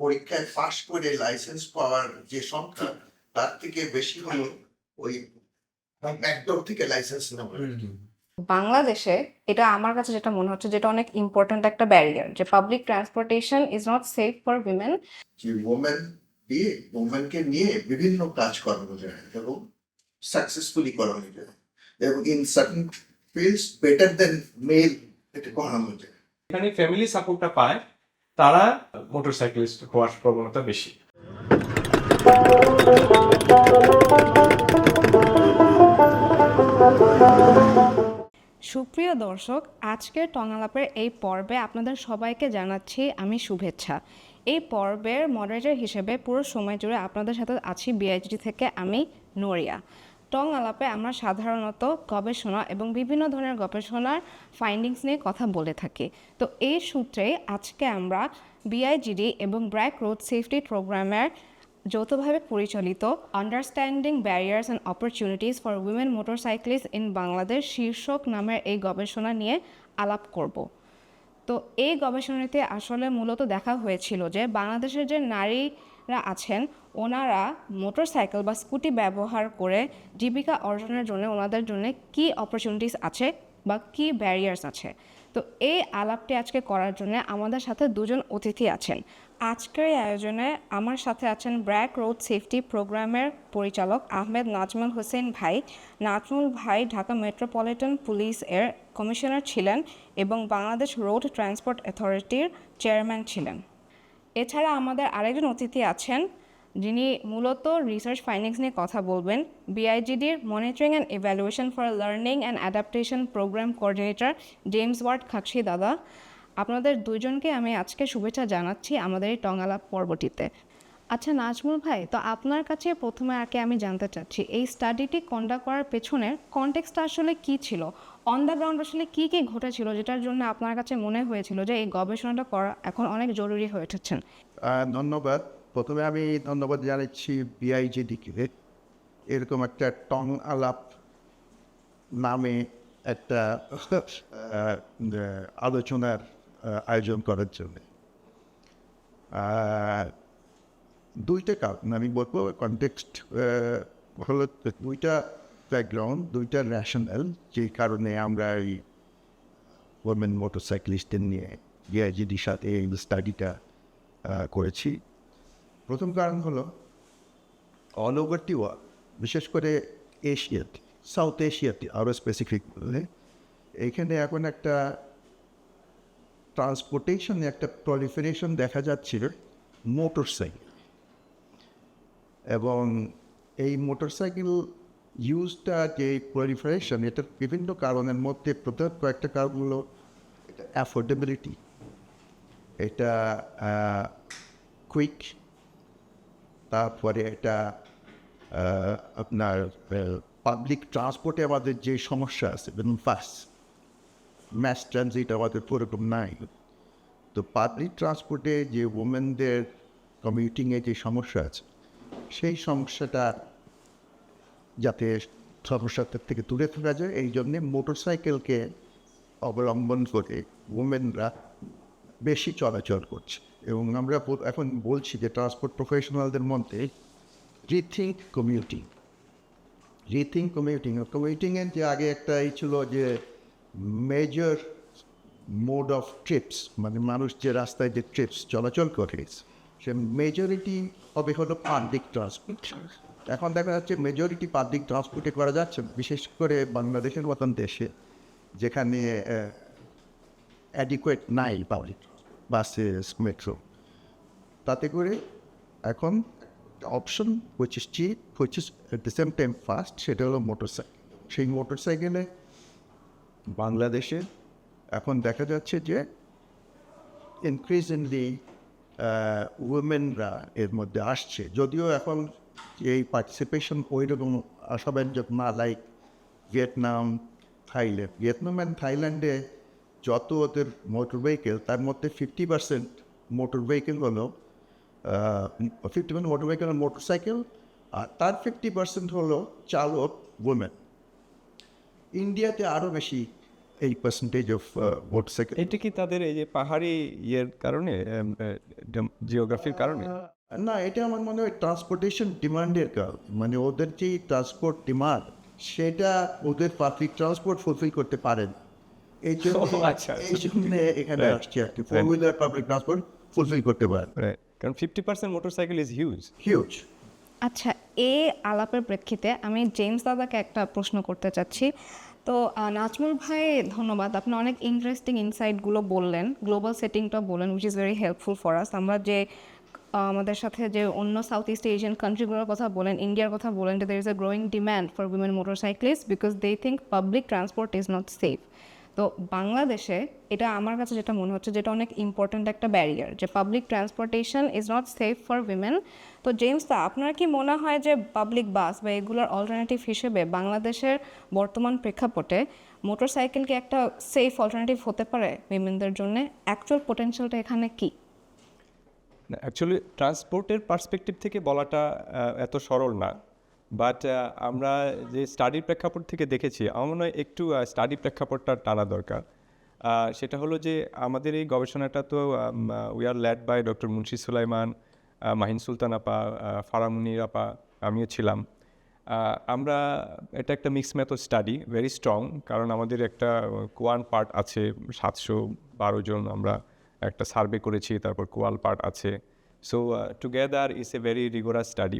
পরীক্ষায় পাশ করে লাইসেন্স পাওয়ার যে সংখ্যা তার থেকে বেশি হলো ওই ব্যাকডোর থেকে লাইসেন্স নেওয়া। বাংলাদেশে এটা আমার কাছে যেটা মনে হচ্ছে যেটা অনেক ইম্পর্ট্যান্ট একটা ব্যারিয়ার, যে public transportation is not safe for women. যে ওমেনকে নিয়ে বিভিন্ন কাজ করানো যায় এবং সাকসেসফুলি করানো যায় এবং in certain fields better than male এটা করানো যায়। এখানে ফ্যামিলি সাপোর্টটা পায়, তারা মোটরসাইকেলিস্ট হওয়ার প্রবণতা বেশি। সুপ্রিয় দর্শক, আজকের টঙালাপের এই পর্বে আপনাদের সবাইকে জানাচ্ছি আমি শুভেচ্ছা। এই পর্বের মডারেটর হিসেবে পুরো সময় জুড়ে আপনাদের সাথে আছি বিআইজি থেকে আমি নোরিয়া। টং আলাপে আমরা সাধারণত গবেষণা এবং বিভিন্ন ধরনের গবেষণার ফাইন্ডিংস নিয়ে কথা বলে থাকি। তো এই সূত্রে আজকে আমরা বিআইজিডি এবং ব্র্যাক রোড সেফটি প্রোগ্রামের যৌথভাবে পরিচালিত understanding barriers and opportunities for women motorcyclist in Bangladesh শীর্ষক নামের এই গবেষণা নিয়ে আলাপ করব। তো এই গবেষণাতে আসলে মূলত দেখা হয়েছিল যে বাংলাদেশের যে নারীরা আছেন ওনারা মোটরসাইকেল বা স্কুটি ব্যবহার করে জীবিকা অর্জনের জন্য ওনাদের জন্য কী অপরচুনিটিস আছে বা কী ব্যারিয়ার্স আছে। তো এই আলাপটি আজকে করার জন্য আমাদের সাথে দুজন অতিথি আছেন। আজকের এই আয়োজনে আমার সাথে আছেন ব্র্যাক রোড সেফটি প্রোগ্রামের পরিচালক আহমেদ নাজমুল হোসেন ভাই। নাজমুল ভাই ঢাকা মেট্রোপলিটন পুলিশ এর কমিশনার ছিলেন এবং বাংলাদেশ রোড ট্রান্সপোর্ট অথরিটির চেয়ারম্যান ছিলেন। এছাড়া আমাদের আরেকজন অতিথি আছেন যিনি মূলত রিসার্চ ফাইন্ডিংস নিয়ে কথা বলবেন, বিআইজিডির monitoring and evaluation for learning and adaptation programme coordinator James Ward Khaksi দাদা। আপনাদের দুইজনকে আমি আজকে শুভেচ্ছা জানাচ্ছি আমাদের এই টঙালাপ পর্বটিতে। আচ্ছা নাজমুল ভাই, তো আপনার কাছে প্রথমে আমি জানতে চাচ্ছি এই স্টাডিটি কন্ডাক্ট করার পেছনের কনটেক্সটটা আসলে কী ছিল, অন দ্য গ্রাউন্ড আসলে কী কী ঘটেছিল যেটার জন্য আপনার কাছে মনে হয়েছিল যে এই গবেষণাটা করা এখন অনেক জরুরি হয়ে উঠেছেন? ধন্যবাদ। প্রথমে আমি ধন্যবাদ জানাচ্ছি বিআইজিডিকে এরকম একটা টং আলাপ নামে একটা আলোচনার আয়োজন করার জন্য। দুইটা কারণ আমি বলবো, কনটেক্সট হলো দুইটা ব্যাকগ্রাউন্ড, দুইটা ন্যাশনাল, যে কারণে আমরা এই ওমেন মোটরসাইকেলিস্টদের নিয়ে বিআইজিডির সাথে এই স্টাডিটা করেছি। প্রথম কারণ হলো অল ওভার দি ওয়ার্ল্ড, বিশেষ করে এশিয়াতে, সাউথ এশিয়াতে আরও স্পেসিফিক বললে, এইখানে এখন একটা ট্রান্সপোর্টেশনে একটা প্রলিফারেশন দেখা যাচ্ছে মোটরসাইকেল, এবং এই মোটরসাইকেল ইউজটা যে প্রলিফারেশন, এটার বিভিন্ন কারণের মধ্যে প্রধান কয়েকটা কারণ হলো এটা অ্যাফোর্ডেবিলিটি, এটা কুইক, তারপরে এটা আপনার পাবলিক ট্রান্সপোর্টে আমাদের যে সমস্যা আছে, যেমন ফাস্ট ম্যাস ট্রানজিট আমাদের ওরকম নাই। তো পাবলিক ট্রান্সপোর্টে যে ওমেনদের কমিউটিংয়ে যে সমস্যা আছে, সেই সমস্যাটা যাতে সমস্যাটার থেকে দূরে থাকা যায়, এই জন্যে মোটরসাইকেলকে অবলম্বন করে ওমেনরা বেশি চলাচল করছে। এবং আমরা এখন বলছি যে ট্রান্সপোর্ট প্রফেশনালদের মধ্যে রিথিঙ্ক কমিউটিংয়ের যে আগে একটা এই ছিল যে মেজর মোড অফ ট্রিপস, মানে মানুষ যে রাস্তায় যে ট্রিপস চলাচল করে, সে মেজরিটি হবে হলো পাবলিক ট্রান্সপোর্ট। এখন দেখা যাচ্ছে মেজরিটি পাবলিক ট্রান্সপোর্টে করা যাচ্ছে, বিশেষ করে বাংলাদেশের মতন দেশে যেখানে অ্যাডিকুয়েট নাই পাবলিক বাসেস, মেট্রো। তাতে করে এখন option which is chip, which is at the same time fast, সেটা হলো মোটরসাইকেল। সেই মোটরসাইকেলে বাংলাদেশে এখন দেখা যাচ্ছে যে ইনক্রিজিংলি উইমেনরা এর মধ্যে আসছে, যদিও এখন এই পার্টিসিপেশন ওইরকম আশাব্যঞ্জক না, লাইক ভিয়েতনাম, থাইল্যান্ডে যত ওদের মোটর ভেহিকেল, তার মধ্যে 50% মোটর ভেহিকেল হলো 50% মোটর ভেহিকেল মোটরসাইকেল, আর তার 50% হলো চালক উইমেন। ইন্ডিয়াতে আরও বেশি এই পার্সেন্টেজ অফ মোটরসাইকেল। এটা কি তাদের এই যে পাহাড়ি ইয়ের কারণে, জিওগ্রাফির কারণে? না, এটা আমার মনে হয় ট্রান্সপোর্টেশন ডিমান্ডের কারণ, মানে ওদের যে ট্রান্সপোর্ট ডিমান্ড সেটা ওদের পাবলিক ট্রান্সপোর্ট ফুলফিল করতে পারেন, এই জন্য আচ্ছা। এই জন্য এখানে Right. আসছে আর কি, four wheeler public transport fulfil করতে পারেন। কারণ 50% মোটরসাইকেল ইজ হিউজ। হিউজ। আচ্ছা, এই আলাপের প্রেক্ষিতে আমি জেমস দাদাকে একটা প্রশ্ন করতে চাচ্ছি। তো নাজমুল ভাই, ধন্যবাদ, আপনি অনেক ইন্টারেস্টিং ইনসাইটগুলো বললেন, গ্লোবাল সেটিংটা বললেন, which is very helpful for us. আমরা যে আমাদের সাথে যে অন্য সাউথ ইস্ট এশিয়ান কান্ট্রিগুলোর কথা বলেন, ইন্ডিয়ার কথা বলেন, যে there is a growing demand for women motorcyclist because they think public transport is not safe. তো বাংলাদেশে এটা আমার কাছে যেটা মনে হচ্ছে, যেটা অনেক ইম্পর্ট্যান্ট একটা ব্যারিয়ার, যে public transportation is not safe for women. তো জেমস দা, আপনার কি মনে হয় যে পাবলিক বাস বা এগুলোর অল্টারনেটিভ হিসেবে বাংলাদেশের বর্তমান প্রেক্ষাপটে মোটরসাইকেল কি একটা সেফ অল্টারনেটিভ হতে পারে উইমেনদের জন্য? অ্যাকচুয়াল পোটেনশিয়ালটা এখানে কি? অ্যাকচুয়ালি ট্রান্সপোর্টের পার্সপেক্টিভ থেকে বলাটা এত সরল না, বাট আমরা যে স্টাডির প্রেক্ষাপট থেকে দেখেছি, আমার মনে হয় একটু স্টাডি প্রেক্ষাপটটা টানা দরকার। সেটা হলো যে আমাদের এই গবেষণাটা তো we are led by doctor Munshi Sulaiman, Mahin Sultan আপা, ফারামুনির আপা, আমিও ছিলাম। আমরা এটা একটা mix method study, very strong, কারণ আমাদের একটা কোয়ান পার্ট আছে 712 জন, আমরা একটা সার্ভে করেছি, তারপর কোয়াল পার্ট আছে। So together is a very rigorous study.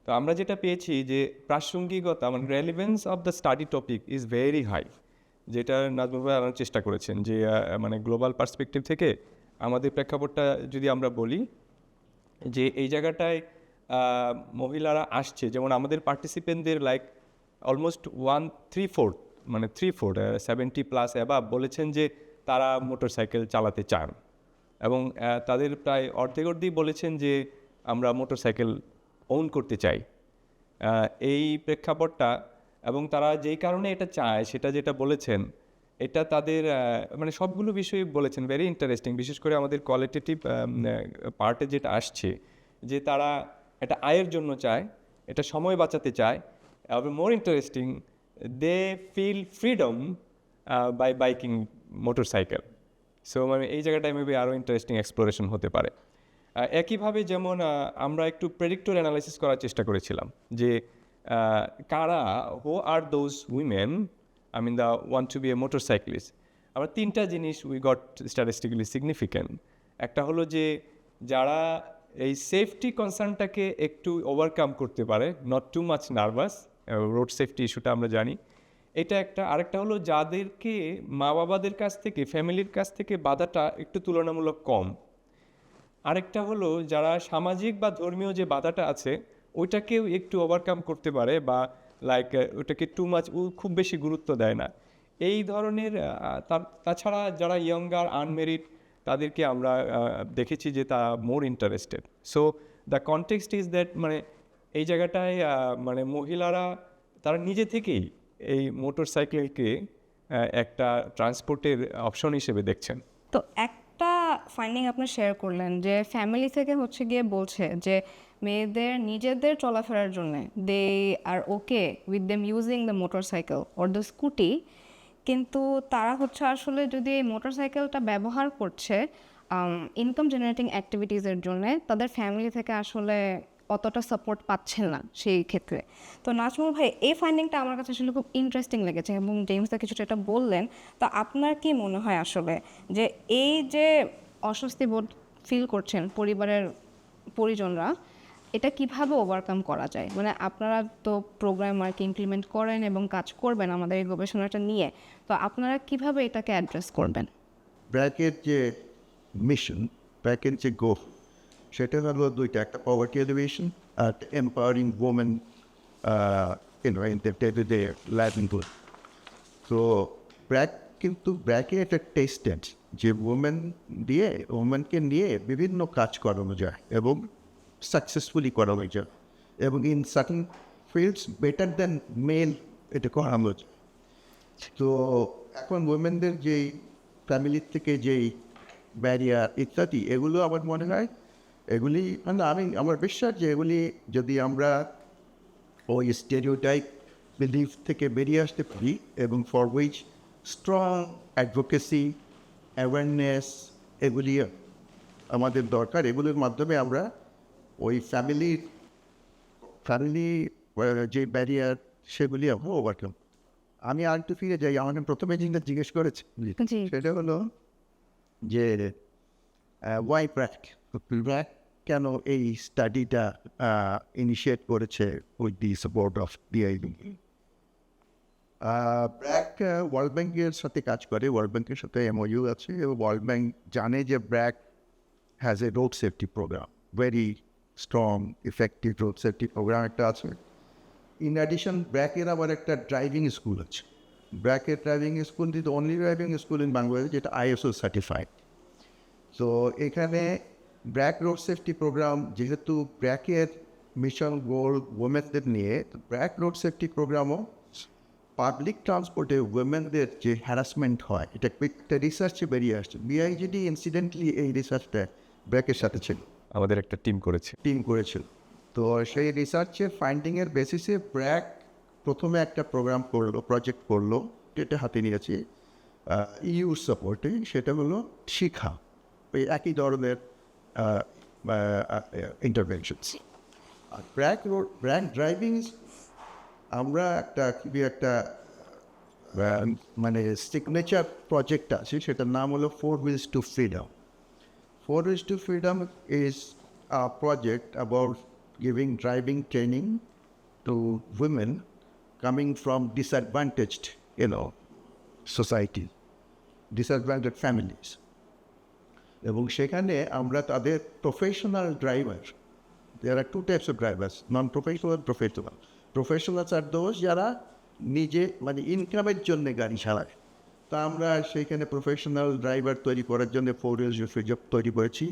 তো আমরা যেটা পেয়েছি যে প্রাসঙ্গিকতা, মানে relevance of the study topic is very high, যেটা নাজমুল ভাই আনার চেষ্টা করেছেন যে মানে গ্লোবাল পার্সপেক্টিভ থেকে আমাদের প্রেক্ষাপটটা যদি আমরা বলি, যে এই জায়গাটায় মহিলারা আসছে, যেমন আমাদের পার্টিসিপেন্টদের লাইক অলমোস্ট 1/3 মানে 3/4 70+ অ্যাবাভ বলেছেন যে তারা মোটরসাইকেল চালাতে চান, এবং তাদের প্রায় অর্ধেক বলেছেন যে আমরা মোটরসাইকেল ওন করতে চাই। এই প্রেক্ষাপটটা, এবং তারা যেই কারণে এটা চায় সেটা যেটা বলেছেন, এটা তাদের মানে সবগুলো বিষয় বলেছেন ভেরি ইন্টারেস্টিং। বিশেষ করে আমাদের কোয়ালিটেটিভ পার্টে যেটা আসছে, যে তারা এটা আয়ের জন্য চায়, এটা সময় বাঁচাতে চায়, এবং more interesting, they feel freedom by biking motorcycle. So মানে এই জায়গাটায় মেবি আরও ইন্টারেস্টিং এক্সপ্লোরেশন হতে পারে। একইভাবে যেমন আমরা একটু প্রেডিক্টর অ্যানালাইসিস করার চেষ্টা করেছিলাম যে কারা, who are those women I mean the want to be a motorcyclist. আমরা 3টা জিনিস উই গট স্ট্যাটিস্টিক্যালি সিগনিফিক্যান্ট। একটা হলো যে যারা এই সেফটি কনসার্নটাকে একটু ওভারকাম করতে পারে, not too much nervous, road safety ইস্যুটা আমরা জানি, এটা একটা। আরেকটা হলো যাদেরকে মা বাবাদের কাছ থেকে, ফ্যামিলির কাছ থেকে বাধাটা একটু তুলনামূলক কম। আরেকটা হলো যারা সামাজিক বা ধর্মীয় যে বাধাটা আছে ওইটাকেও একটু ওভারকাম করতে পারে, বা লাইক ওটাকে টু মাচ খুব বেশি গুরুত্ব দেয় না। এই ধরনের তাছাড়া যারা ইয়ঙ্গার আনমেরিড, তাদেরকে আমরা দেখেছি যে তা more interested. So the context is that, মানে এই জায়গাটায় মানে মহিলারা তারা নিজে থেকেই এই মোটরসাইকেলকে একটা ট্রান্সপোর্টের অপশন হিসেবে দেখছেন। তো একটা ফাইন্ডিং আপনি শেয়ার করলেন যে ফ্যামিলি থেকে হচ্ছে গিয়ে বলছে যে মেয়েদের নিজেদের চলাফেরার জন্য they are okay with them using the motorcycle or the scooty, কিন্তু তারা হচ্ছে আসলে যদি এই মোটরসাইকেলটা ব্যবহার করছে ইনকাম জেনারেটিং অ্যাক্টিভিটিসের জন্য, তাদের ফ্যামিলি থেকে আসলে অতটা সাপোর্ট পাচ্ছেন না সেই ক্ষেত্রে। তো নাজমুল ভাই, এই ফাইন্ডিংটা আমার কাছে আসলে খুব ইন্টারেস্টিং লেগেছে, এবং জেমসদা কিছুটা এটা বললেন। তো আপনার কি মনে হয় আসলে যে এই যে অস্বস্তি বোধ ফিল করছেন পরিবারের পরিজনরা, এটা কিভাবে ওভারকাম করা যায়? মানে আপনারা তো প্রোগ্রাম আর কি ইমপ্লিমেন্ট করেন এবং কাজ করবেন আমাদের এই গবেষণাটা নিয়ে, তো আপনারা কিভাবে এটাকে অ্যাড্রেস করবেন? ব্র্যাকের যে মিশন, ব্র্যাকের যে গোল, সেটা হলো দুইটা, একটা পভার্টি এলিভেশন আর empowering women in the day livelihood. তো ব্র্যাকে একটা টেস্টেড যে ওমেনকে নিয়ে বিভিন্ন কাজ করানো যায় এবং সাকসেসফুলি করানো যায়, এবং in certain fields better than male এটা করানো যায়। তো এখন ওমেনদের যেই ফ্যামিলির থেকে যেই ব্যারিয়ার ইত্যাদি, এগুলো আমার মনে হয় এগুলি মানে আমার বিশ্বাস যে এগুলি যদি আমরা ওই স্টেরিওটাইপ বিলিফ থেকে বেরিয়ে আসতে পারি, এবং for which strong advocacy, awareness, এগুলি আমাদের দরকার। এগুলোর মাধ্যমে আমরা ওই ফ্যামিলি যে ব্যারিয়ার সেগুলি আমরা ওভারকাম। আমি আর একটু ফিরে যাই, আমাকে প্রথমে যেটা জিজ্ঞেস করেছে জি। সেটা হলো যে ওয়াই ব্র্যাক, ব্র্যাক কেন এই স্টাডিটা ইনিশিয়েট করেছে with the support of BIB. BRAC world ব্যাংকের সাথে কাজ করে, ওয়ার্ল্ড ব্যাংকের সাথে এমওইউ আছে, এবং ওয়ার্ল্ড ব্যাংক জানে যে BRAC has a road safety programme, very strong effective road safety programme একটা আছে। ইন অ্যাডিশন ব্র্যাকের আবার একটা ড্রাইভিং স্কুল আছে। ব্র্যাকের driving school is the only driving school in Bangladesh যেটা আইএসও সার্টিফাইড। তো এখানে ব্র্যাক রোড সেফটি প্রোগ্রাম, যেহেতু ব্র্যাকের মিশন গোল ওমেনদের নিয়ে, ব্র্যাক রোড সেফটি প্রোগ্রামও পাবলিক ট্রান্সপোর্টে উইমেনদের যে হ্যারাসমেন্ট হয় এটা একটা রিসার্চে বেরিয়ে আসছে। বিআইজিডি ইনসিডেন্টলি এই রিসার্চটা ব্র্যাকের সাথে ছিল, আমাদের একটা টিম করেছে। টিম করেছিল। তো সেই রিসার্চের ফাইন্ডিংয়ের বেসিসে ব্র্যাক প্রথমে একটা প্রোগ্রাম করলো, প্রজেক্ট করলো, যেটা হাতে নিয়েছে ইউ সাপোর্টে। সেটা হলো শিখা, ওই একই ধরনের ইন্টারভেনশনস। আর ব্র্যাক ড্রাইভিং আমরা একটা মানে সিগনেচার প্রজেক্ট আছে, সেটার নাম হলো 4 Wheels to Freedom. 4 Wheels to Freedom is a project about giving driving training to women coming from disadvantaged, society, disadvantaged families. এবং সেখানে আমরা তাদের professional driver, there are two types of drivers, non-professional and professional. Professionals are those যারা নিজে মানে ইনকামের জন্য গাড়ি চালায়। তা আমরা সেইখানে প্রফেশনাল ড্রাইভার তৈরি করার জন্য 4 Wheels to Freedom তৈরি করেছি,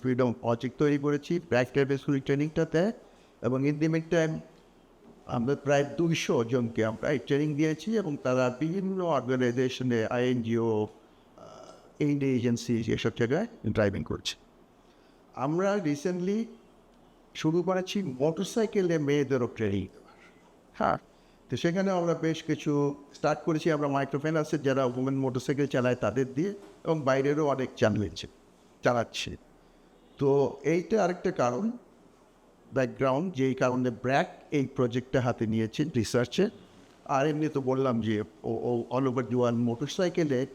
ফ্রিডম প্রজেক্ট তৈরি করেছি, ব্র্যাক ড্রাইভিং স্কুল ট্রেনিংটাতে। এবং ইন দি মিড টাইম আমরা প্রায় 200 জনকে আমরা এই ট্রেনিং দিয়েছি, এবং তারা বিভিন্ন অর্গানাইজেশনে, আইএনজিও, এইড এজেন্সি, এসব জায়গায় ড্রাইভিং করছে। আমরা রিসেন্টলি শুরু করেছি মোটরসাইকেলে মেয়েদেরও ট্রেনিং। হ্যাঁ, তো সেখানে আমরা বেশ কিছু স্টার্ট করেছি আমরা মাইক্রোফাইন্যান্সের যারা উমেন মোটরসাইকেল চালায় তাদের দিয়ে, এবং বাইরেরও অনেক চালাচ্ছে। তো এইটা আরেকটা কারণ, ব্যাকগ্রাউন্ড, যেই কারণে ব্র্যাক এই প্রজেক্টটা হাতে নিয়েছে রিসার্চে। আর এমনি তো বললাম যে অল ওভার দি ওয়ার্ল্ড মোটরসাইকেলের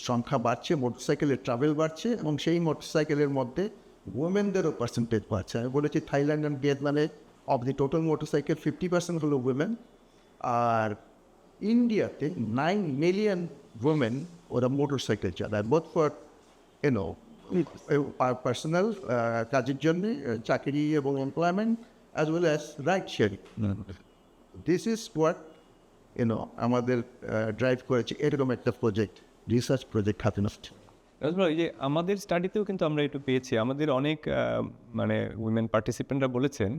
সংখ্যা বাড়ছে, মোটরসাইকেলের ট্রাভেল বাড়ছে, এবং সেই মোটরসাইকেলের মধ্যে উইমেনদেরও পার্সেন্টেজ বাড়ছে। আমি বলেছি থাইল্যান্ড অ্যান্ড ভিয়েতনামে অফ দি টোটাল মোটরসাইকেল 50% হলো উইমেন। আর ইন্ডিয়াতে 9 মিলিয়ন উইমেন ওরা মোটরসাইকেল চালায়, বোথ ফর পার্সোনাল কাজের জন্যে, চাকরি এবং employment, as well as ride sharing. This is what আমাদের ড্রাইভ করেছে এরকম একটা প্রজেক্ট, রিসার্চ প্রজেক্ট হাতে নষ্ট। এই যে আমাদের স্টাডিতেও কিন্তু আমরা একটু পেয়েছি, আমাদের অনেক মানে উইমেন পার্টিসিপেন্টরা বলেছেন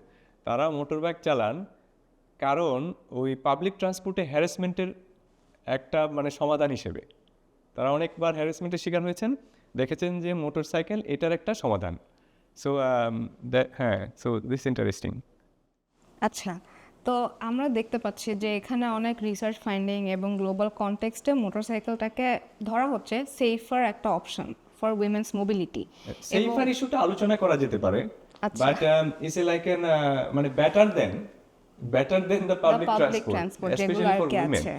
তারা মোটর বাইক চালান কারণ ওই পাবলিক ট্রান্সপোর্টে হ্যারাসমেন্টের একটা মানে সমাধান হিসেবে তারা অনেকবার হ্যারাসমেন্টের শিকার হয়েছেন, দেখেছেন যে মোটরসাইকেল এটার একটা সমাধান। সো হ্যাঁ, সো দিস ইন্টারেস্টিং। আচ্ছা, তো আমরা দেখতে পাচ্ছি যে এখানে অনেক রিসার্চ ফাইন্ডিং এবং গ্লোবাল কনটেক্সটে মোটরসাইকেলটাকে ধরা হচ্ছে সেফার একটা option for women's mobility. Safer ইস্যুটা আলোচনা করা যেতে পারে, আচ্ছা। বাট ইটস লাইক এন মানে better than the public transport যেগুলো আর কি আছে।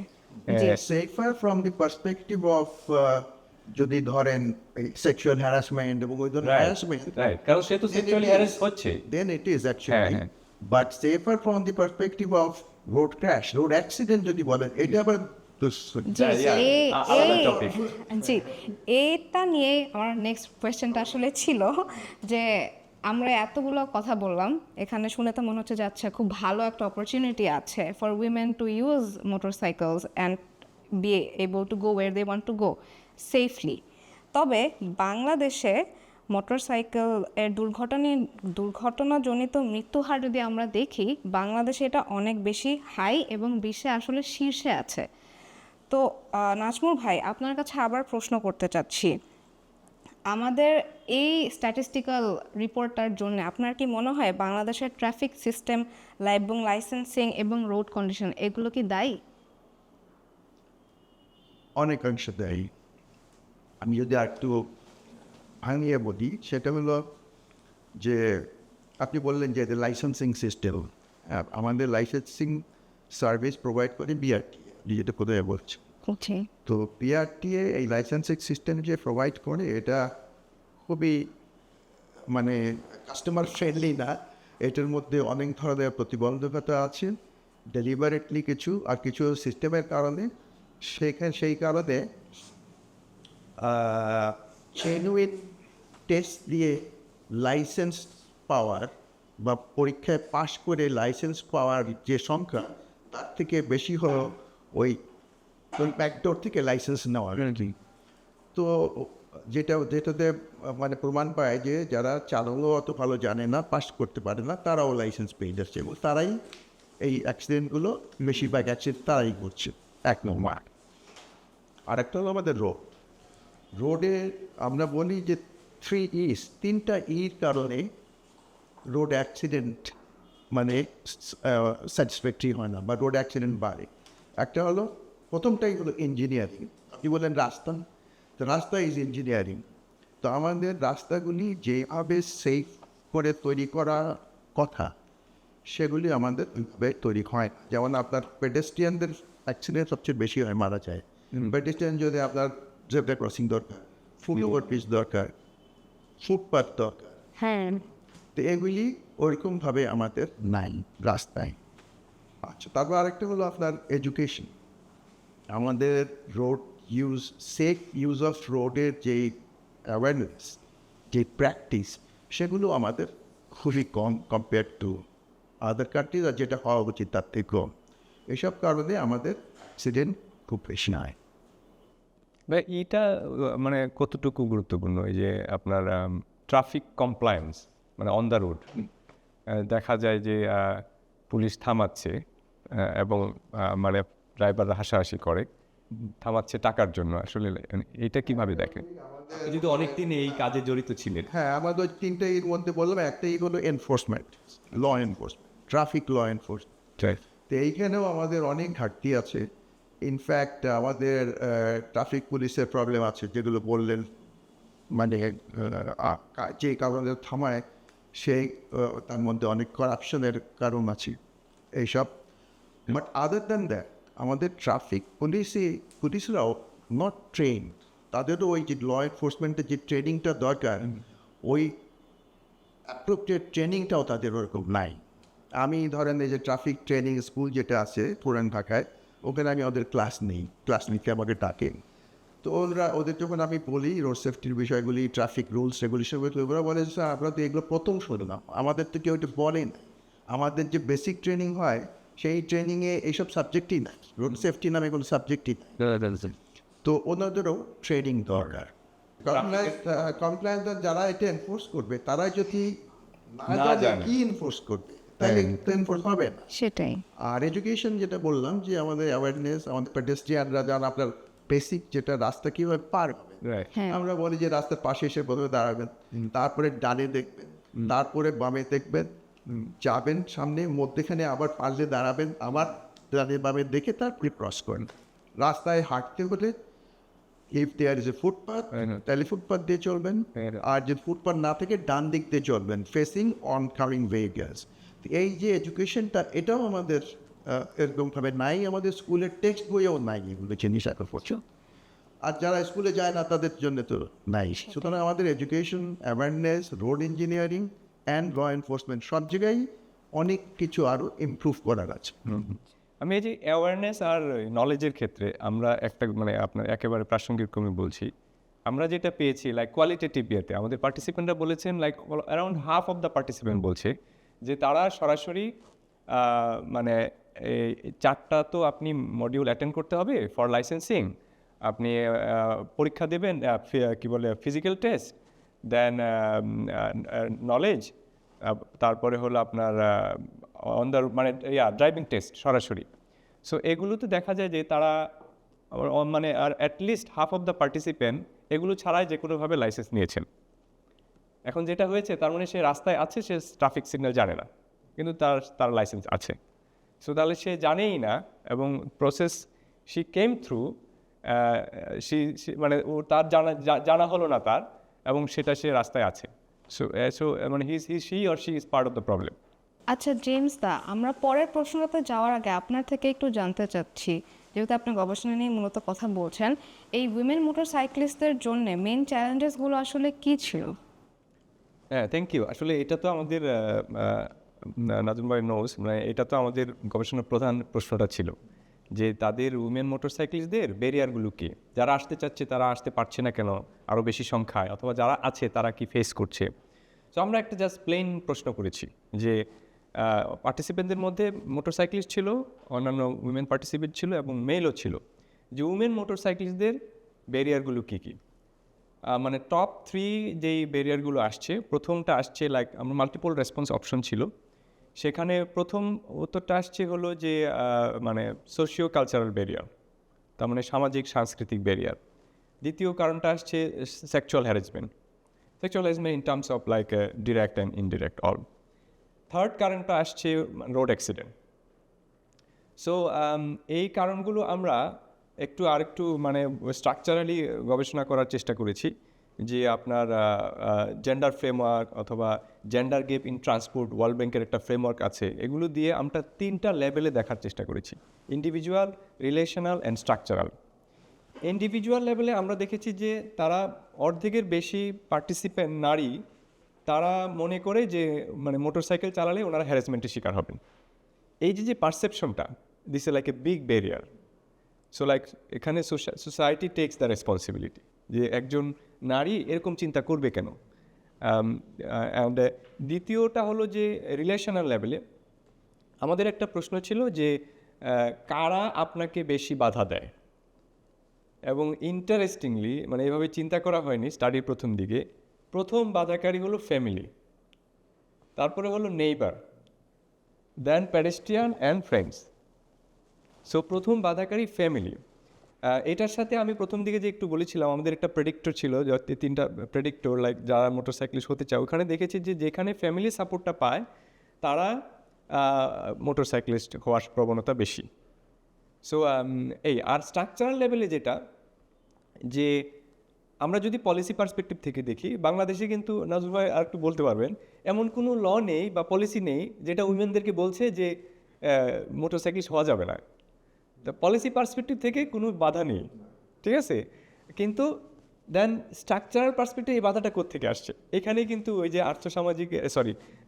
জি। Safer from the perspective of যদি ধরেন সেক্সুয়াল হ্যারাসমেন্ট এবং ওই ধরনের হ্যারাসমেন্ট, রাইট, কারণ সে তো সেক্সুয়ালি হ্যারাস হচ্ছে, then it is actually, হ্যাঁ। but safer from the perspective of road crash, road accident যদি বলেন, এটা আবার জি, আলাদা topic। জি, এটা নিয়ে আমার নেক্সট কোয়েশ্চেনটা আসলে ছিল যে আমরা এতগুলো কথা বললাম, এখানে শুনে তো মনে হচ্ছে যে আচ্ছা খুব ভালো একটা অপরচুনিটি আছে for women to use motorcycles and be able to go where they want to go safely. তবে বাংলাদেশে মোটরসাইকেল এর দুর্ঘটনাজনিত মৃত্যুহার যদি আমরা দেখি, বাংলাদেশে এটা অনেক বেশি হাই এবং বিশ্বে আসলে শীর্ষে আছে। তো নাজমুল ভাই, আপনার কাছে আবার প্রশ্ন করতে চাচ্ছি, আমাদের এই স্ট্যাটিস্টিক্যাল রিপোর্টটার জন্য আপনার কি মনে হয় বাংলাদেশের ট্রাফিক সিস্টেম এবং লাইসেন্সিং এবং রোড কন্ডিশন এগুলো কি দায়ী? অনেকাংশ দেয়। আমি যদি একটু ভাঙিয়ে বলি, সেটা হলো যে আপনি বললেন যে লাইসেন্সিং সিস্টেম, আমাদের লাইসেন্সিং সার্ভিস প্রোভাইড করে বিআরটি, যেটা কোথায় বলছে। জি। তো বিআরটিএ এই লাইসেন্সিং সিস্টেম যে প্রোভাইড করে, এটা খুবই মানে কাস্টমার ফ্রেন্ডলি না। এটার মধ্যে অনেক ধরনের প্রতিবন্ধকতা আছে, ডেলিভারেটলি কিছু, আর কিছু সিস্টেমের কারণে। সেই কারণে জেনুইন টেস্ট দিয়ে লাইসেন্স পাওয়ার বা পরীক্ষায় পাশ করে লাইসেন্স পাওয়ার যে সংখ্যা, তার থেকে বেশি হলো ওই ব্যাকডোর থেকে লাইসেন্স নেওয়া। তো যেটাতে মানে প্রমাণ পায় যে যারা চালানো অত ভালো জানে না, পাস করতে পারে না, তারাও লাইসেন্স পেয়ে যাচ্ছে, এবং তারাই এই অ্যাক্সিডেন্টগুলো, বেশিরভাগ অ্যাক্সিডেন্ট তারাই করছে। এক নম্বর। আর একটা হলো আমাদের রোডে আমরা বলি যে 3 E's, 3টা ইর কারণে রোড অ্যাক্সিডেন্ট মানে স্যাটিসফ্যাক্টরি হয় না, বা রোড অ্যাক্সিডেন্ট বাড়ে। একটা হলো, প্রথমটাই হলো ইঞ্জিনিয়ারিং। আপনি বললেন রাস্তা, তো রাস্তা ইজ ইঞ্জিনিয়ারিং। তো আমাদের রাস্তাগুলি যেভাবে সেফ করে তৈরি করা কথা, সেগুলি আমাদের ওইভাবে তৈরি হয় না। যেমন আপনার পেডেস্ট্রিয়ানদের অ্যাক্সিডেন্ট সবচেয়ে বেশি হয়, মারা যায়। পেডেস্ট্রিয়ান যদি আপনার জেব্রা ক্রসিং দরকার, ফুটওভারব্রিজ দরকার, ফুটপাথ দরকার, হ্যাঁ। তো এগুলি ওইরকমভাবে আমাদের নাই রাস্তায়। আচ্ছা, তারপর আরেকটা হলো আপনার এডুকেশন। আমাদের road use, safe use of রোডের যে অ্যাওয়ারনেস, যে প্র্যাকটিস, সেগুলো আমাদের খুবই কম কম্পেয়ার টু আদার কান্ট্রিজ, আর যেটা হওয়া উচিত তার থেকে কম। এসব কারণে আমাদের অ্যাক্সিডেন্ট খুব বেশি হয়। বা এটা মানে কতটুকু গুরুত্বপূর্ণ, এই যে আপনার ট্রাফিক কমপ্লায়েন্স, মানে অন দ্য রোড দেখা যায় যে পুলিশ থামাচ্ছে এবং মানে ড্রাইভাররা হাসাহাসি করে, থামাচ্ছে টাকার জন্য। আসলে এটা কিভাবে দেখেন? যদি অনেকদিন এই কাজে জড়িত ছিলেন। হ্যাঁ, আমাদের 3টা এর মধ্যে বললাম, একটাই হলো enforcement, law enforcement, traffic law enforcement. তো এইখানেও আমাদের অনেক ঘাটতি আছে। ইনফ্যাক্ট আমাদের ট্রাফিক পুলিশের প্রবলেম আছে, যেগুলো বললেন, মানে যে কারণে থামায় সেই তার মধ্যে অনেক করাপশনের কারণ আছে এইসব। বাট আদার দ্যান দ্যাট, আমাদের ট্রাফিক পুলিশরাও নট ট্রেন। তাদেরও ওই যে ল এনফোর্সমেন্টের যে ট্রেনিংটা দরকার, ওই অ্যাপ্রোপ্রিয়েট ট্রেনিংটাও তাদের ওরকম নাই। আমি ধরেন এই যে ট্রাফিক ট্রেনিং স্কুল যেটা আছে পুরান ঢাকায়, ওখানে আমি ওদের ক্লাস নিতে আমাকে ডাকেন। তো ওদের যখন আমি বলি রোড সেফটির বিষয়গুলি, ট্রাফিক রুলস, সেগুলি ওরা বলে যে স্যার, আপনারা তো এগুলো প্রথম শুনলাম, আমাদের তো কেউ এটা বলেন। আমাদের যে বেসিক ট্রেনিং হয়, সেই ট্রেনিংয়ে এইসব সাবজেক্টই নাই, রোড সেফটি নামে কোনো সাবজেক্টই নাই। তো ওনাদেরও ট্রেনিং দরকার। কমপ্লায়েন্স যারা এটা এনফোর্স করবে, তারা যদি না জানে কি এনফোর্স করবে, তাহলে তো এনফোর্স হবে না। সেটাই। আর এডুকেশন যেটা বললাম, যে আমাদের অ্যাওয়ারনেস, আমাদের পেডেস্ট্রিয়ানরা যারা আপনার বেসিক যেটা রাস্তা কীভাবে পার হবে, হ্যাঁ। আমরা বলি যে রাস্তার পাশে এসে প্রথমে দাঁড়াবেন, তারপরে ডানে দেখবেন, তারপরে বামে দেখবেন, যাবেন সামনে, মধ্যেখানে আবার পাশে দাঁড়াবেন, আবার ডানে বামে দেখে তারপরে ক্রস করেন। রাস্তায় হাঁটতে হলে if there is a footpath, তাহলে ফুটপাথ দিয়ে চলবেন, আর যদি ফুটপাথ না থেকে ডান দিক দিয়ে চলবেন, ফেসিং অন কামিং ভেহিকলস। এই যে এডুকেশনটা, এটাও আমাদের এরকমভাবে নাই, আমাদের স্কুলের টেক্সট বইয়েও নাই এগুলো জিনিস এখন পর্যন্ত। আর যারা স্কুলে যায় না, তাদের জন্য তো নাই। সুতরাং আমাদের education, awareness, road engineering and law enforcement, সব জায়গায় অনেক কিছু আরও ইমপ্রুভ করার আছে। আমি এই যে অ্যাওয়ারনেস আর নলেজের ক্ষেত্রে আমরা একটা মানে আপনার একেবারে প্রাসঙ্গিক ক্রমে বলছি, আমরা যেটা পেয়েছি লাইক কোয়ালিটেটিভ ইয়েতে আমাদের পার্টিসিপেন্টরা বলেছেন, like around half of the participant বলছে যে তারা সরাসরি মানে এই 4টা তো আপনি মডিউল অ্যাটেন্ড করতে হবে ফর লাইসেন্সিং, আপনি পরীক্ষা দেবেন, কি বলে ফিজিক্যাল টেস্ট, দেন নলেজ, তারপরে হলো আপনার অন দ্য মানে ড্রাইভিং টেস্ট সরাসরি। সো এগুলোতে দেখা যায় যে তারা মানে আর at least half of the participant এগুলো ছাড়াই যে কোনোভাবে লাইসেন্স নিয়েছেন। এখন যেটা হয়েছে, তার মানে সে রাস্তায় আছে, সে ট্রাফিক সিগন্যাল জানে না, কিন্তু তার লাইসেন্স আছে। সো তাহলে সে জানেই না, এবং প্রসেস শি কেম থ্রু মানে ও তার জানা হলো না তার, এবং সেটা সে রাস্তায় আছে। সো মানে he or she is part of the problem. আচ্ছা জেমস দা, আমরা পরের প্রশ্নটাতে যাওয়ার আগে আপনার থেকে একটু জানতে চাচ্ছি, যেহেতু আপনি গবেষণা নিয়ে মূলত কথা বলছেন, এই উইমেন মোটরসাইক্লিস্টদের জন্য মেন চ্যালেঞ্জেসগুলো আসলে কী ছিল? হ্যাঁ, থ্যাংক ইউ। আসলে এটা তো আমাদের নাজম ভাই নোস, মানে এটা তো আমাদের গবেষণার প্রধান প্রশ্নটা ছিল যে তাদের উইমেন মোটরসাইক্লিস্টদের ব্যারিয়ারগুলো কি, যারা আসতে চাচ্ছে তারা আসতে পারছে না কেন আরও বেশি সংখ্যায়, অথবা যারা আছে তারা কি ফেস করছে। তো আমরা একটা জাস্ট প্লেন প্রশ্ন করেছি যে পার্টিসিপেন্টদের মধ্যে মোটরসাইক্লিস্ট ছিল, অন্যান্য উইমেন পার্টিসিপেন্ট ছিল এবং মেলও ছিল, যে উইমেন মোটরসাইক্লিস্টদের ব্যারিয়ারগুলো কী কী। মানে টপ 3 যেই ব্যারিয়ারগুলো আসছে, প্রথমটা আসছে লাইক আমরা মাল্টিপল রেসপন্স অপশন ছিল, সেখানে প্রথম উত্তরটা আসছে হলো যে মানে সোশিও কালচারাল ব্যারিয়ার, তার মানে সামাজিক সাংস্কৃতিক ব্যারিয়ার। দ্বিতীয় কারণটা আসছে sexual harassment in terms of like direct and indirect all. Third কারণটা আসছে রোড অ্যাক্সিডেন্ট। সো এই কারণগুলো আমরা আরেকটু মানে স্ট্রাকচারালি গবেষণা করার চেষ্টা করেছি, যে আপনার জেন্ডার ফ্রেমওয়ার্ক অথবা জেন্ডার গেপ ইন ট্রান্সপোর্ট, ওয়ার্ল্ড ব্যাংকের একটা ফ্রেমওয়ার্ক আছে, এগুলো দিয়ে আমরা 3টা লেভেলে দেখার চেষ্টা করেছি: individual, relational and structural. Individual লেভেলে আমরা দেখেছি যে তারা অর্ধেকের বেশি পার্টিসিপেন্ট নারী, তারা মনে করে যে মানে মোটরসাইকেল চালালে ওনারা হ্যারাসমেন্টের শিকার হবেন। এই যে পারসেপশনটা, this is like a big barrier. So like এখানে সোসাইটি টেক্স দ্য রেসপন্সিবিলিটি, যে একজন নারী এরকম চিন্তা করবে কেন। অ্যান্ড দ্বিতীয়টা হলো যে রিলেশনাল লেভেলে আমাদের একটা প্রশ্ন ছিল যে কারা আপনাকে বেশি বাধা দেয়। এবং ইন্টারেস্টিংলি মানে এভাবে চিন্তা করা হয়নি স্টাডির প্রথম দিকে, প্রথম বাধাকারী হলো ফ্যামিলি, তারপরে হলো neighbour, then pedestrian and friends. So প্রথম বাধাকারী ফ্যামিলি। এটার সাথে আমি প্রথম দিকে যে একটু বলেছিলাম, আমাদের একটা প্রেডিক্টর ছিল, 3টা প্রেডিক্টর, লাইক যারা মোটরসাইক্লিস্ট হতে চায়, ওখানে দেখেছি যে যেখানে ফ্যামিলি সাপোর্টটা পায় তারা মোটরসাইক্লিস্ট হওয়ার প্রবণতা বেশি। সো আর স্ট্রাকচারাল লেভেলে যেটা, যে আমরা যদি পলিসি পার্সপেক্টিভ থেকে দেখি, বাংলাদেশে কিন্তু নাজুল ভাই আর একটু বলতে পারবেন, এমন কোনো ল নেই বা পলিসি নেই যেটা উইমেনদেরকে বলছে যে মোটরসাইক্লিস্ট হওয়া যাবে না। দ্য পলিসি পার্সপেক্টিভ থেকে কোনো বাধা নেই, ঠিক আছে। কিন্তু দেন স্ট্রাকচারাল পার্সপেক্টিভ এই বাধাটা কোত্থেকে আসছে? এখানেই কিন্তু ওই যে আর্থসামাজিক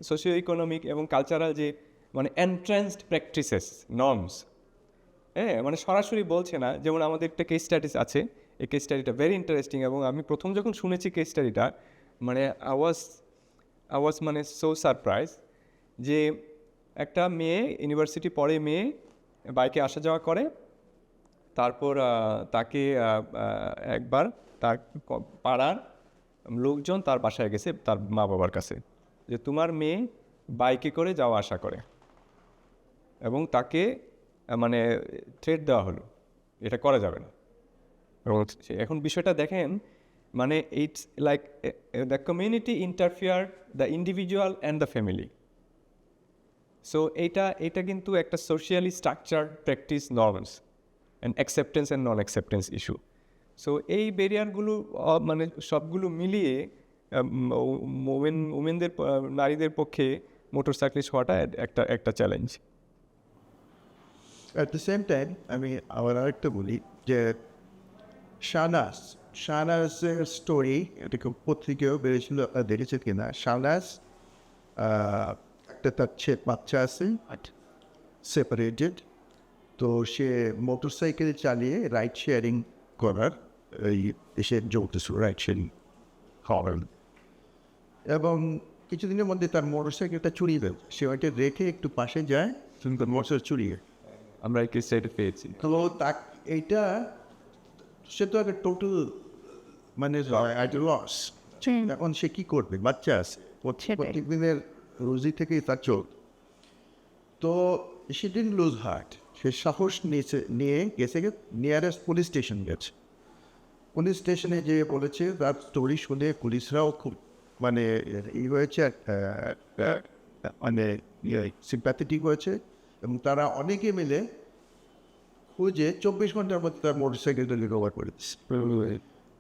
সোশিও ইকোনমিক এবং কালচারাল যে মানে এন্ট্রান্সড প্র্যাকটিসেস, নর্মস, হ্যাঁ, মানে সরাসরি বলছে না। যেমন আমাদের একটা কেস স্টাডিজ আছে, এই কেস স্টাডিটা ভেরি ইন্টারেস্টিং, এবং আমি প্রথম যখন শুনেছি কেস স্টাডিটা, মানে আই ওয়াজ মানে সো সারপ্রাইজ, যে একটা মেয়ে, ইউনিভার্সিটি পড়ে মেয়ে, বাইকে আসা যাওয়া করে, তারপর তাকে একবার তার পাড়ার লোকজন তার বাসায় গেছে, তার মা বাবার কাছে, যে তোমার মেয়ে বাইকে করে যাওয়া আসা করে, এবং তাকে মানে থ্রেট দেওয়া হলো, এটা করা যাবে না। এবং এখন বিষয়টা দেখেন, মানে it's like the community interfere the individual and the family. So এটা কিন্তু একটা socially structure practice, norms and acceptance and non acceptance issue. So এই ব্যারিয়ারগুলো মানে সবগুলো মিলিয়ে উমেনদের, নারীদের পক্ষে মোটরসাইক্লিস্ট হওয়াটা একটা challenge. At the same time আমি আবার আরেকটা বলি যে শাহনাজের স্টোরি, এটা খুব পত্রিকাও বেরিয়েছিল, দেখেছে কিনা। শাহনাজ একটা তার বাচ্চা আছে, সেপারেটেড, তো সে মোটরসাইকেল চালিয়ে রাইড শেয়ারিং করার এই দেশে যৌতেছিল, রাইড শেয়ারিং হওয়ার, এবং কিছুদিনের মধ্যে তার মোটরসাইকেলটা চুরিয়ে দেয়। সে ওইটা রেখে একটু পাশে যায়, তার মোটরসাইকেল চুরিয়ে, আমরা এই কেসটা পেয়েছি। তো এইটা সে তো একটা টোটাল মানে লস। এখন সে কি করবে, বাচ্চা আছে, প্রত্যেক দিনের রুজি থেকেই তার চোখ। তো সে ডিডন্ট লুজ হার্ট, সে সাহস নিয়ে গেছে, নিয়ারেস্ট পুলিশ স্টেশন গেছে। পুলিশ স্টেশনে যে বলেছে, তার স্টোরি শুনে পুলিশরাও খুব মানে হয়েছে, মানে সিম্প্যাথেটিক হয়েছে, এবং তারা অনেকে মিলে খুঁজে 24 ঘন্টার মধ্যে তার মোটরসাইকেলটা রিকভার করে দিচ্ছে।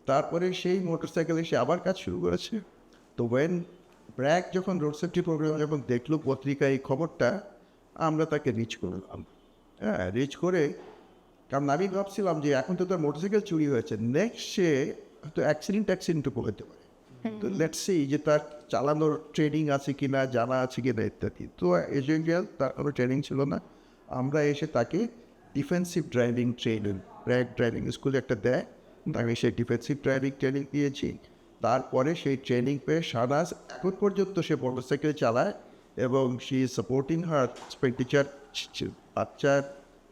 তারপরে সেই মোটরসাইকেলে সে আবার কাজ শুরু করেছে। তো ওয়েন ব্র্যাক যখন রোড সেফটি প্রোগ্রাম যখন দেখলো পত্রিকায় এই খবরটা, আমরা তাকে রিচ করলাম। হ্যাঁ, রিচ করে, কারণ আমি ভাবছিলাম যে এখন তো তার মোটরসাইকেল চুরি হয়েছে, নেক্সট সে হয়তো অ্যাক্সিডেন্টও করতে পারে। তো লেটস সি যে তার চালানোর ট্রেনিং আছে কিনা, জানা আছে কিনা ইত্যাদি। তো এজেন্টিয়াল তার কোনো ট্রেনিং ছিল না। আমরা এসে তাকে defensive driving training, BRAC driving স্কুলে একটা দেয়, তাকে সেই ডিফেন্সিভ ড্রাইভিং ট্রেনিং দিয়েছি। তারপরে সেই ট্রেনিং পেয়ে সারাস এখন পর্যন্ত সে মোটরসাইকেল চালায় এবং she is supporting her expenditure বাচ্চার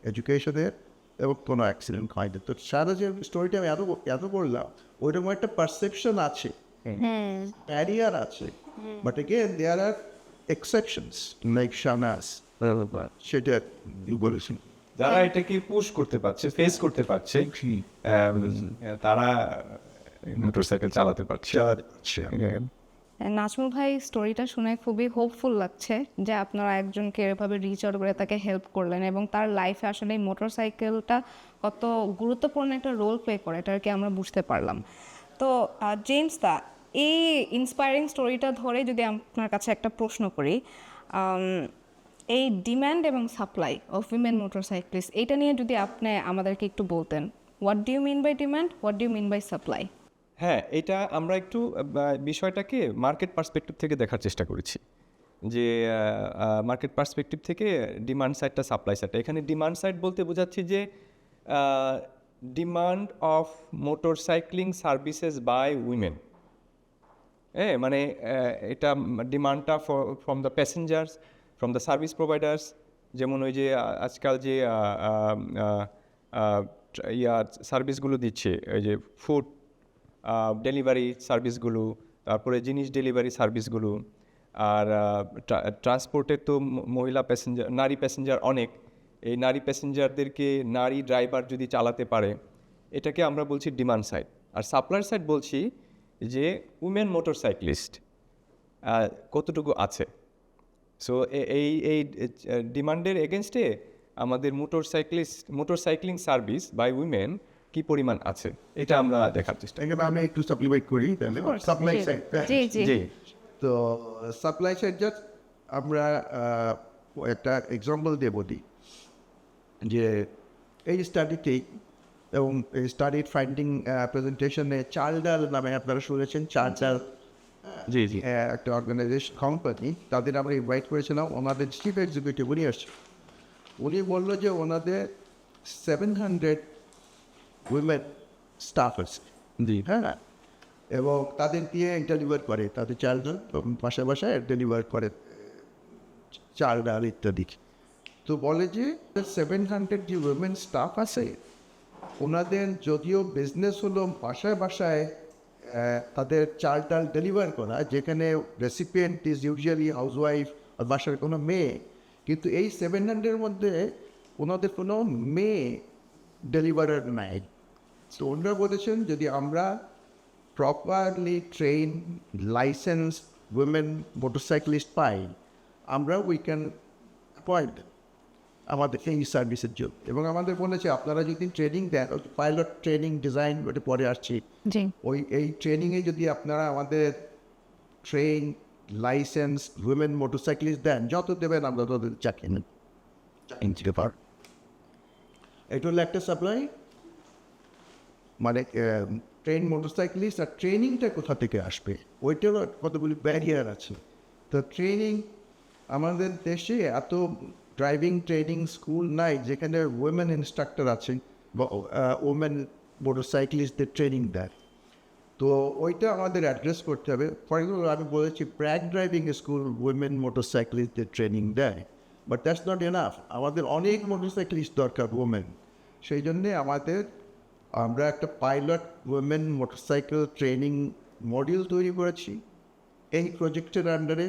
এডুকেশনের, এবং কোনো অ্যাক্সিডেন্ট হয়নি। তো সারা যে স্টোরিটা আমি এত বললাম, ওইরকম একটা পারসেপশন আছে, ব্যারিয়ার আছে, but again there are exceptions like Shahnaz, সেটা বলেছেন। যারা এটাকে পুশ করতে পারছে, ফেস করতে পারছে, তারা মোটরসাইকেল চালাতে পারছে। নাজমুল ভাই, স্টোরিটা শুনে খুবই হোপফুল লাগছে যে আপনারা একজনকে এভাবে রিচ আউট করে তাকে হেল্প করলেন, এবং তার লাইফে আসলে এই মোটরসাইকেলটা কত গুরুত্বপূর্ণ একটা রোল প্লে করে এটা আর কি আমরা বুঝতে পারলাম। তো জেমস দা, এই ইন্সপায়ারিং স্টোরিটা ধরে যদি আপনার কাছে একটা প্রশ্ন করি, এই ডিম্যান্ড এবং সাপ্লাই অফ উইমেন মোটরসাইক্লিস্ট, এটা নিয়ে যদি আপনি আমাদেরকে একটু বলতেন, what do you mean by demand, what do you mean by supply? হ্যাঁ, এটা আমরা একটু বিষয়টাকে মার্কেট পার্সপেক্টিভ থেকে দেখার চেষ্টা করেছি, যে মার্কেট পার্সপেক্টিভ থেকে ডিমান্ড সাইডটা, সাপ্লাই সাইডটা। এখানে ডিমান্ড সাইড বলতে বোঝাচ্ছি যে demand of motorcycling services by women. মানে এটা ডিমান্ডটা from the passengers, from the service providers, যেমন ওই যে আজকাল যে সার্ভিসগুলো দিচ্ছে, ওই যে ফুড ডেলিভারি সার্ভিসগুলো, তারপরে জিনিস ডেলিভারি সার্ভিসগুলো, আর ট্রান্সপোর্টের তো মহিলা প্যাসেঞ্জার, নারী প্যাসেঞ্জার অনেক। এই নারী প্যাসেঞ্জারদেরকে নারী ড্রাইভার যদি চালাতে পারে, এটাকে আমরা বলছি ডিমান্ড সাইড। আর সাপ্লাই সাইড বলছি যে উইমেন মোটরসাইক্লিস্ট কতটুকু আছে। সো এই ডিমান্ডের এগেনস্টে আমাদের মোটরসাইক্লিং সার্ভিস বাই উইমেন কি পরিমাণ আছে, এটা আমরা দেখার চেষ্টা এখানে আমি একটু সাপ্লিমেন্ট করি তাহলে। সাপ্লাই সাইড, জি জি জি। তো সাপ্লাই সাইড জাস্ট আমরা একটা এক্সাম্পল দিয়ে বলি যে এই স্টাডিতেই, এবং এই স্টাডির ফাইন্ডিং প্রেজেন্টেশনে চালডাল নামে আপনারা শুনেছেন, চালডাল জি জি একটা অর্গানাইজেশন কোম্পানি, তাদের আমরা ইনভাইট করেছিলাম। ওনাদের চিফ এক্সিকিউটিভ উনি আসছে, উনি বললো যে ওনাদের 700 উইমেন স্টাফ আছে, জি হ্যাঁ, এবং তাদের দিয়ে ডেলিভার করে, তাদের চালডাল বাসায় বাসায় ডেলিভার করে চাল ডাল ইত্যাদি। তো বলে যে 700 যে উইমেন স্টাফ আছে, ওনাদের যদিও বিজনেস হলো বাসায় বাসায় তাদের চাল ডাল ডেলিভার করা, যেখানে রেসিপিয়েন্ট ইজ ইউজুয়ালি হাউসওয়াইফ আর বাসার কোনো মেয়ে, কিন্তু এই 700-এর মধ্যে ওনাদের কোনো মেয়ে ডেলিভারার নাই। তো ওনারা বলেছেন যদি আমরা প্রপারলি ট্রেন লাইসেন্স উইমেন মোটরসাইক্লিস্ট পাই, আমরা উই ক্যান অ্যাপয়েন্ট আমাদের এই সার্ভিসের জন্য। এবং আমাদের বলেছে আপনারা যদি ট্রেনিং দেন, পাইলট ট্রেনিং ডিজাইন ওটা পরে আসছি, জি এই ট্রেনিংয়ে যদি আপনারা আমাদের ট্রেন লাইসেন্স উইমেন মোটরসাইক্লিস্ট দেন, যত দেবেন আমরা তাদের চাকরি নেন। এটা হলো একটা সাপ্লাই, মানে ট্রেন মোটরসাইক্লিস্ট। আর ট্রেনিংটা কোথা থেকে আসবে, ওইটারও কতগুলি ব্যারিয়ার আছে। তো ট্রেনিং, আমাদের দেশে এত ড্রাইভিং ট্রেনিং স্কুল নাই যেখানে উইমেন ইনস্ট্রাক্টর আছে বা উইমেন মোটরসাইক্লিস্টদের ট্রেনিং দেয়। তো ওইটা আমাদের অ্যাড্রেস করতে হবে। ফর এক্সাম্পল আমি বলেছি ব্র্যাক ড্রাইভিং স্কুল উইমেন মোটরসাইক্লিস্টদের ট্রেনিং দেয়, বাট দ্যাটস নট এনাফ। আমাদের অনেক মোটরসাইক্লিস্ট দরকার উইমেন। সেই জন্যে আমরা একটা pilot women motorcycle training module তৈরি করেছি এই প্রজেক্টের আন্ডারে।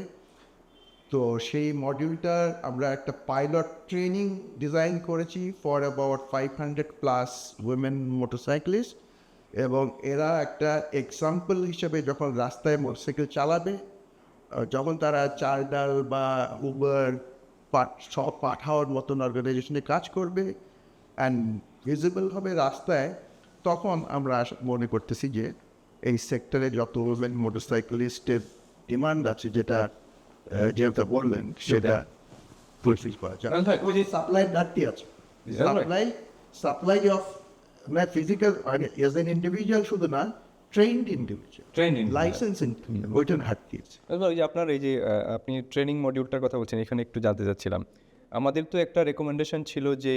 তো সেই মডিউলটার আমরা একটা পাইলট ট্রেনিং ডিজাইন করেছি ফর অ্যাবাউট 500+ উইমেন মোটরসাইক্লিস্ট, এবং এরা একটা এক্সাম্পল হিসেবে যখন রাস্তায় মোটরসাইকেল চালাবে, যখন তারা চালডাল বা উবার সব পাঠাওয়ার মতন অর্গানাইজেশনে কাজ করবে, অ্যান্ড ভিজিবল হবে রাস্তায়, তখন আমরা মনে করতেছি যে এই সেক্টরে যত মোটরসাইকেলিস্টের ডিমান্ড আছে, যেটা বললেন সেটা ফুলফিল করা যায়। ওই যে সাপ্লাই ঘাটতি আছে, supply of physical age N individual শুধু না, ট্রেন্ড ইন্ডিভিজুয়াল, Trained লাইসেন্স ওইটার ঘাটতি আছে। ওই যে আপনার এই যে আপনি ট্রেনিং মডিউলটার কথা বলছেন, এখানে একটু জানতে চাচ্ছিলাম। আমাদের তো একটা রেকমেন্ডেশন ছিল যে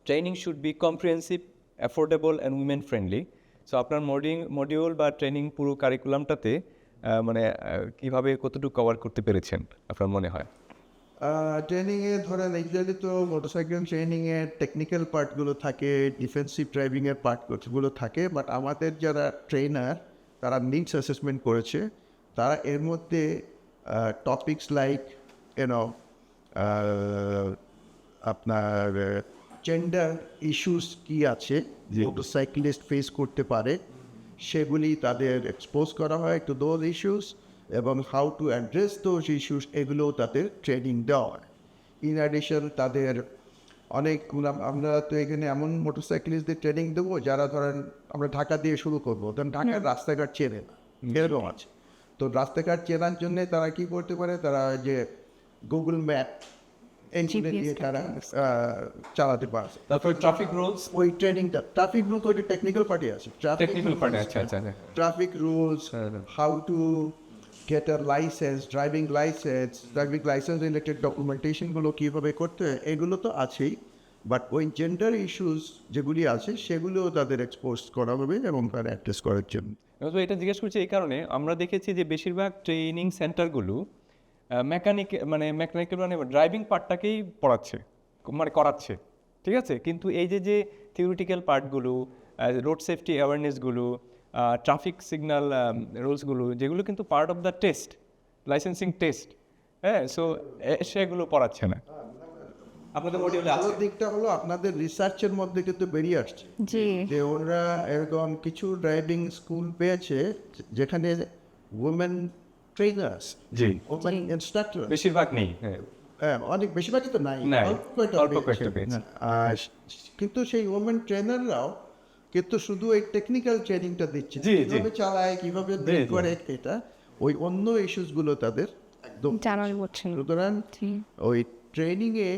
training should be comprehensive, affordable and women friendly. So আপনার মডিউল বা ট্রেনিং পুরো কারিকুলামটাতে মানে কীভাবে কতটুকু কভার করতে পেরেছেন আপনার মনে হয়? ট্রেনিংয়ে ধরেন এক্সাক্টলি তো মোটরসাইকেল ট্রেনিংয়ে টেকনিক্যাল পার্টগুলো থাকে, ডিফেন্সিভ ড্রাইভিংয়ের পার্টগুলো থাকে, বাট আমাদের যারা ট্রেনার তারা নিডস অ্যাসেসমেন্ট করেছে, তারা এর মধ্যে টপিকস লাইক আপনার জেন্ডার ইস্যুস কী আছে মোটরসাইকেলিস্ট ফেস করতে পারে, সেগুলি তাদের এক্সপোজ করা হয় টু দোজ ইস্যুস, এবং how to address those issues এগুলোও তাদের ট্রেনিং দেওয়া হয়। ইন অ্যাডিশন তাদের অনেক, আমরা তো এখানে এমন মোটরসাইকেলিস্টদের ট্রেনিং দেবো যারা ধরেন আমরা ঢাকা দিয়ে শুরু করবো, ধরেন ঢাকার রাস্তাঘাট চেনে না, এরকম আছে। তো রাস্তাঘাট চেনার জন্যে তারা কী করতে পারে, তারা যে গুগল ম্যাপ এগুলো দিয়ে তারা চালাতে পারছে। তারপর ট্রাফিক রুলস, ওই ট্রেনিংটা ট্রাফিক রুলস ওইটা টেকনিক্যাল পার্টি আছে, টেকনিক্যাল পার্ট, আচ্ছা আচ্ছা। traffic rules, how to get a license, driving license related documentation গুলো কীভাবে করতে হয় এগুলো তো আছেই, বাট ওই জেন্ডার ইস্যুস যেগুলি আছে সেগুলোও তাদের এক্সপোজ করা হবে এবং তারা অ্যাড্রেস করার জন্য। তো এটা জিজ্ঞেস করছি এই কারণে, আমরা দেখেছি যে বেশিরভাগ ট্রেনিং সেন্টারগুলো মেকানিক্যাল মানে ড্রাইভিং পার্টটাকেই পড়াচ্ছে, মানে করাচ্ছে, ঠিক আছে, কিন্তু এই যে থিওরিটিক্যাল পার্টগুলো, রোড সেফটি অ্যাওয়ারনেসগুলো, ট্রাফিক সিগন্যাল রুলসগুলো, যেগুলো কিন্তু part of the test, licensing test, হ্যাঁ, সো সেগুলো পড়াচ্ছে না। আপনাদের মডিউলে ভালো আছে। দিকটা হলো আপনাদের রিসার্চের মধ্যে কিন্তু বেরিয়ে আসছে জি যে ওরা এরকম কিছু ড্রাইভিং স্কুল পেয়েছে যেখানে উমেন ট্রেনার্স, জি, ওমেন ইনস্ট্রাক্টর বেশিরভাগ নেই, হ্যাঁ, হ্যাঁ, অনেক বেশিরভাগই তো নাই, নাই, অল্প অল্প কয়েকটা পেয়েছে। পেয়েছে। আর কিন্তু সেই ওমেন ট্রেনাররাও কিন্তু শুধু এই টেকনিক্যাল ট্রেনিংটা দিচ্ছে, জি, জি। কিভাবে চালায়, কিভাবে জি, জি। করে, এটা ওই অন্য ইস্যুসগুলো তাদের একদম জানার করছেন। সুতরাং জি ওই ট্রেনিংয়ে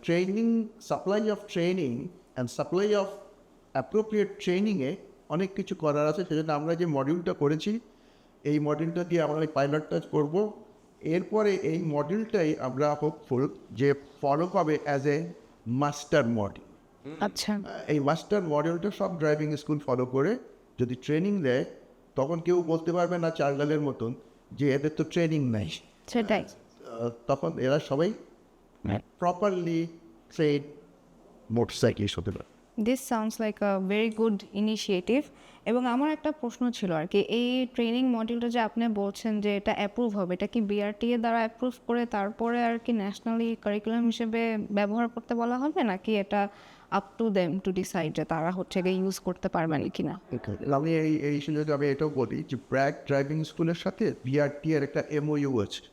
training, supply of training and supply of appropriate ট্রেনিংয়ে অনেক কিছু করার আছে। সেজন্য আমরা যে মডিউলটা করেছি, এই মডিউলটা দিয়ে আমরা এই পাইলটটা করব, এরপরে এই মডিউলটাই আমরা হোপফুল যে ফলো পাবে অ্যাজ এ মাস্টার মডিউল। আচ্ছা এই মাস্টার মডিউলটা সব ড্রাইভিং স্কুল ফলো করে যদি ট্রেনিং দেয়, তখন কেউ বলতে পারবে না চার্গালের মতন যে এদের তো ট্রেনিং নাই। সেটাই। তখন এরা সবাই প্রপারলি ট্রেন মোটরসাইকেলিস্ট হতে পারে। This sounds like a very good initiative. এবং আমার একটা প্রশ্ন ছিল আর কি, এই ট্রেনিং মডিউলটা যে আপনি বলছেন যে এটা অ্যাপ্রুভ হবে, এটা কি বিআরটিএ দ্বারা অ্যাপ্রুভ করে তারপরে আর কি ন্যাশনালি কারিকুলাম হিসেবে ব্যবহার করতে বলা হবে, নাকি এটা up to them to decide যে তারা হচ্ছে গিয়ে ইউজ করতে পারবেন কি না? আমি এই সুযোগে আমি এটাও বলি যে ব্র্যাক ড্রাইভিং স্কুলের সাথে বিআরটি এর একটা এমওইউ আছে,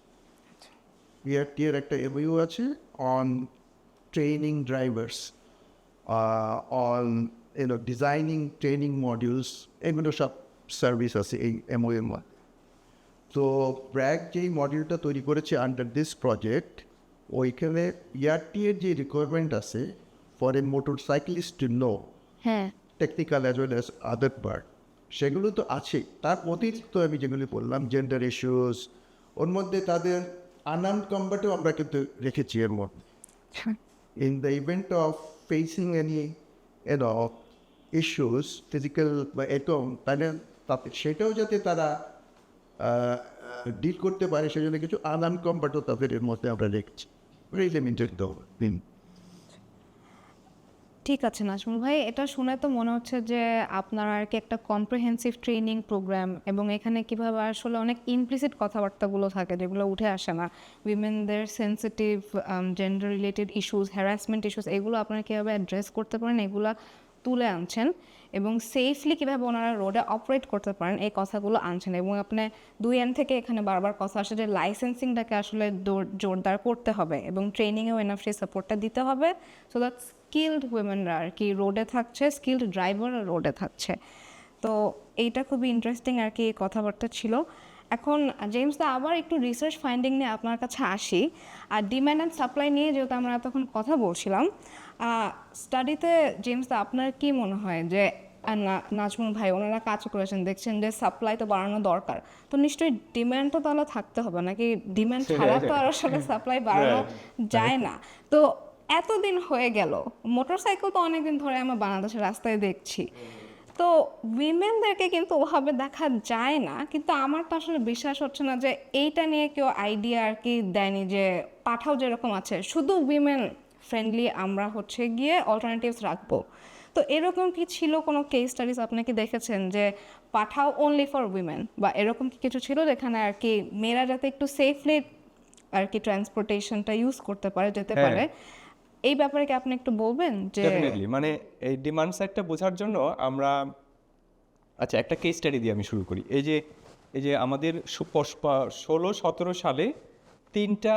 বিআরটি এর একটা এমওইউ আছে on training drivers, on designing training modules, এগুলো সব সার্ভিস আছে এই এমওইউ। তো ব্র্যাক যেই মডিউলটা তৈরি করেছে আন্ডার দিস প্রজেক্ট, ওইখানে বিআরটি এর যে রিকোয়ারমেন্ট আছে ফর এ মোটরসাইকেলিস্ট টু নো হ্যাঁ technical as well as other part, সেগুলো তো আছে। তার অতিরিক্ত আমি যেগুলি বললাম জেন্ডার ইস্যুস, ওর মধ্যে তাদের আনআর্মড কম্ব্যাটও আমরা কিন্তু রেখেছি এর মধ্যে। In the event of facing any issues physical বা এরকম, তাহলে সেটাও যাতে তারা ডিল করতে পারে, সেজন্য কিছু আনআর্মড কম্ব্যাটও তাদের এর মধ্যে আমরা রেখেছি। ভেরি লিমিটেড দিন। ঠিক আছে নাজমুল ভাই, এটা শুনে তো মনে হচ্ছে যে আপনার আর কি একটা কম্প্রিহেন্সিভ ট্রেনিং প্রোগ্রাম, এবং এখানে কীভাবে আসলে অনেক ইমপ্লিসিট কথাবার্তাগুলো থাকে যেগুলো উঠে আসে না, উইমেনদের sensitive gender related issues, harassment issues, এগুলো আপনারা কীভাবে অ্যাড্রেস করতে পারেন এগুলো তুলে আনছেন। এবং সেফলি কীভাবে ওনারা রোডে অপারেট করতে পারেন এই কথাগুলো আনছেন। এবং আপনি 2 এন্ড থেকে এখানে বারবার কথা আসে যে লাইসেন্সিংটাকে আসলে জোরদার করতে হবে এবং ট্রেনিংয়েও এনাফ সেই সাপোর্টটা দিতে হবে, সো দ্যাট স্কিলড উইমেনরা আর কি রোডে থাকছে, স্কিলড ড্রাইভাররা রোডে থাকছে। তো এইটা খুবই ইন্টারেস্টিং আর কি কথাবার্তা ছিল। এখন জেমস দা আবার একটু রিসার্চ ফাইন্ডিং নিয়ে আপনার কাছে আসি। আর ডিম্যান্ড অ্যান্ড সাপ্লাই নিয়ে যেহেতু আমরা তখন কথা বলছিলাম, স্টাডিতে জেমস দা আপনার কি মনে হয় যে নাজমুল ভাই ওনারা কাজ করেছেন, দেখছেন যে সাপ্লাই তো বাড়ানো দরকার, তো নিশ্চয়ই ডিম্যান্ড তো তাহলে থাকতে হবে নাকি? ডিম্যান্ড ছাড়া তো আর আসলে সাপ্লাই বাড়ানো যায় না। তো এতদিন হয়ে গেল, মোটরসাইকেল তো অনেকদিন ধরে আমরা বাংলাদেশের রাস্তায় দেখছি, তো উইমেনদেরকে কিন্তু ওভাবে দেখা যায় না। কিন্তু আমার তো আসলে বিশ্বাস হচ্ছে না যে এইটা নিয়ে কেউ আইডিয়া আর কি দেয়নি যে পাঠাও যেরকম আছে শুধু উইমেন ফ্রেন্ডলি আমরা হচ্ছে গিয়ে অল্টারনেটিভস রাখবো। তো এরকম কি ছিল কোনো কেস স্টাডিজ আপনি কি দেখেছেন যে পাঠাও অনলি ফর উইমেন, বা এরকম কি কিছু ছিল যেখানে আর কি মেয়েরা যাতে একটু সেফলি আর কি ট্রান্সপোর্টেশনটা ইউজ করতে পারে, যেতে পারে? এই ব্যাপারে কি আপনি একটু বলবেন যে? ডেফিনেটলি, মানে এই ডিমান্ড সাইডটা বোঝার জন্য আমরা আচ্ছা একটা কেস স্টাডি দিয়ে আমি শুরু করি। এই যে আমাদের 16-17 সালে 3টা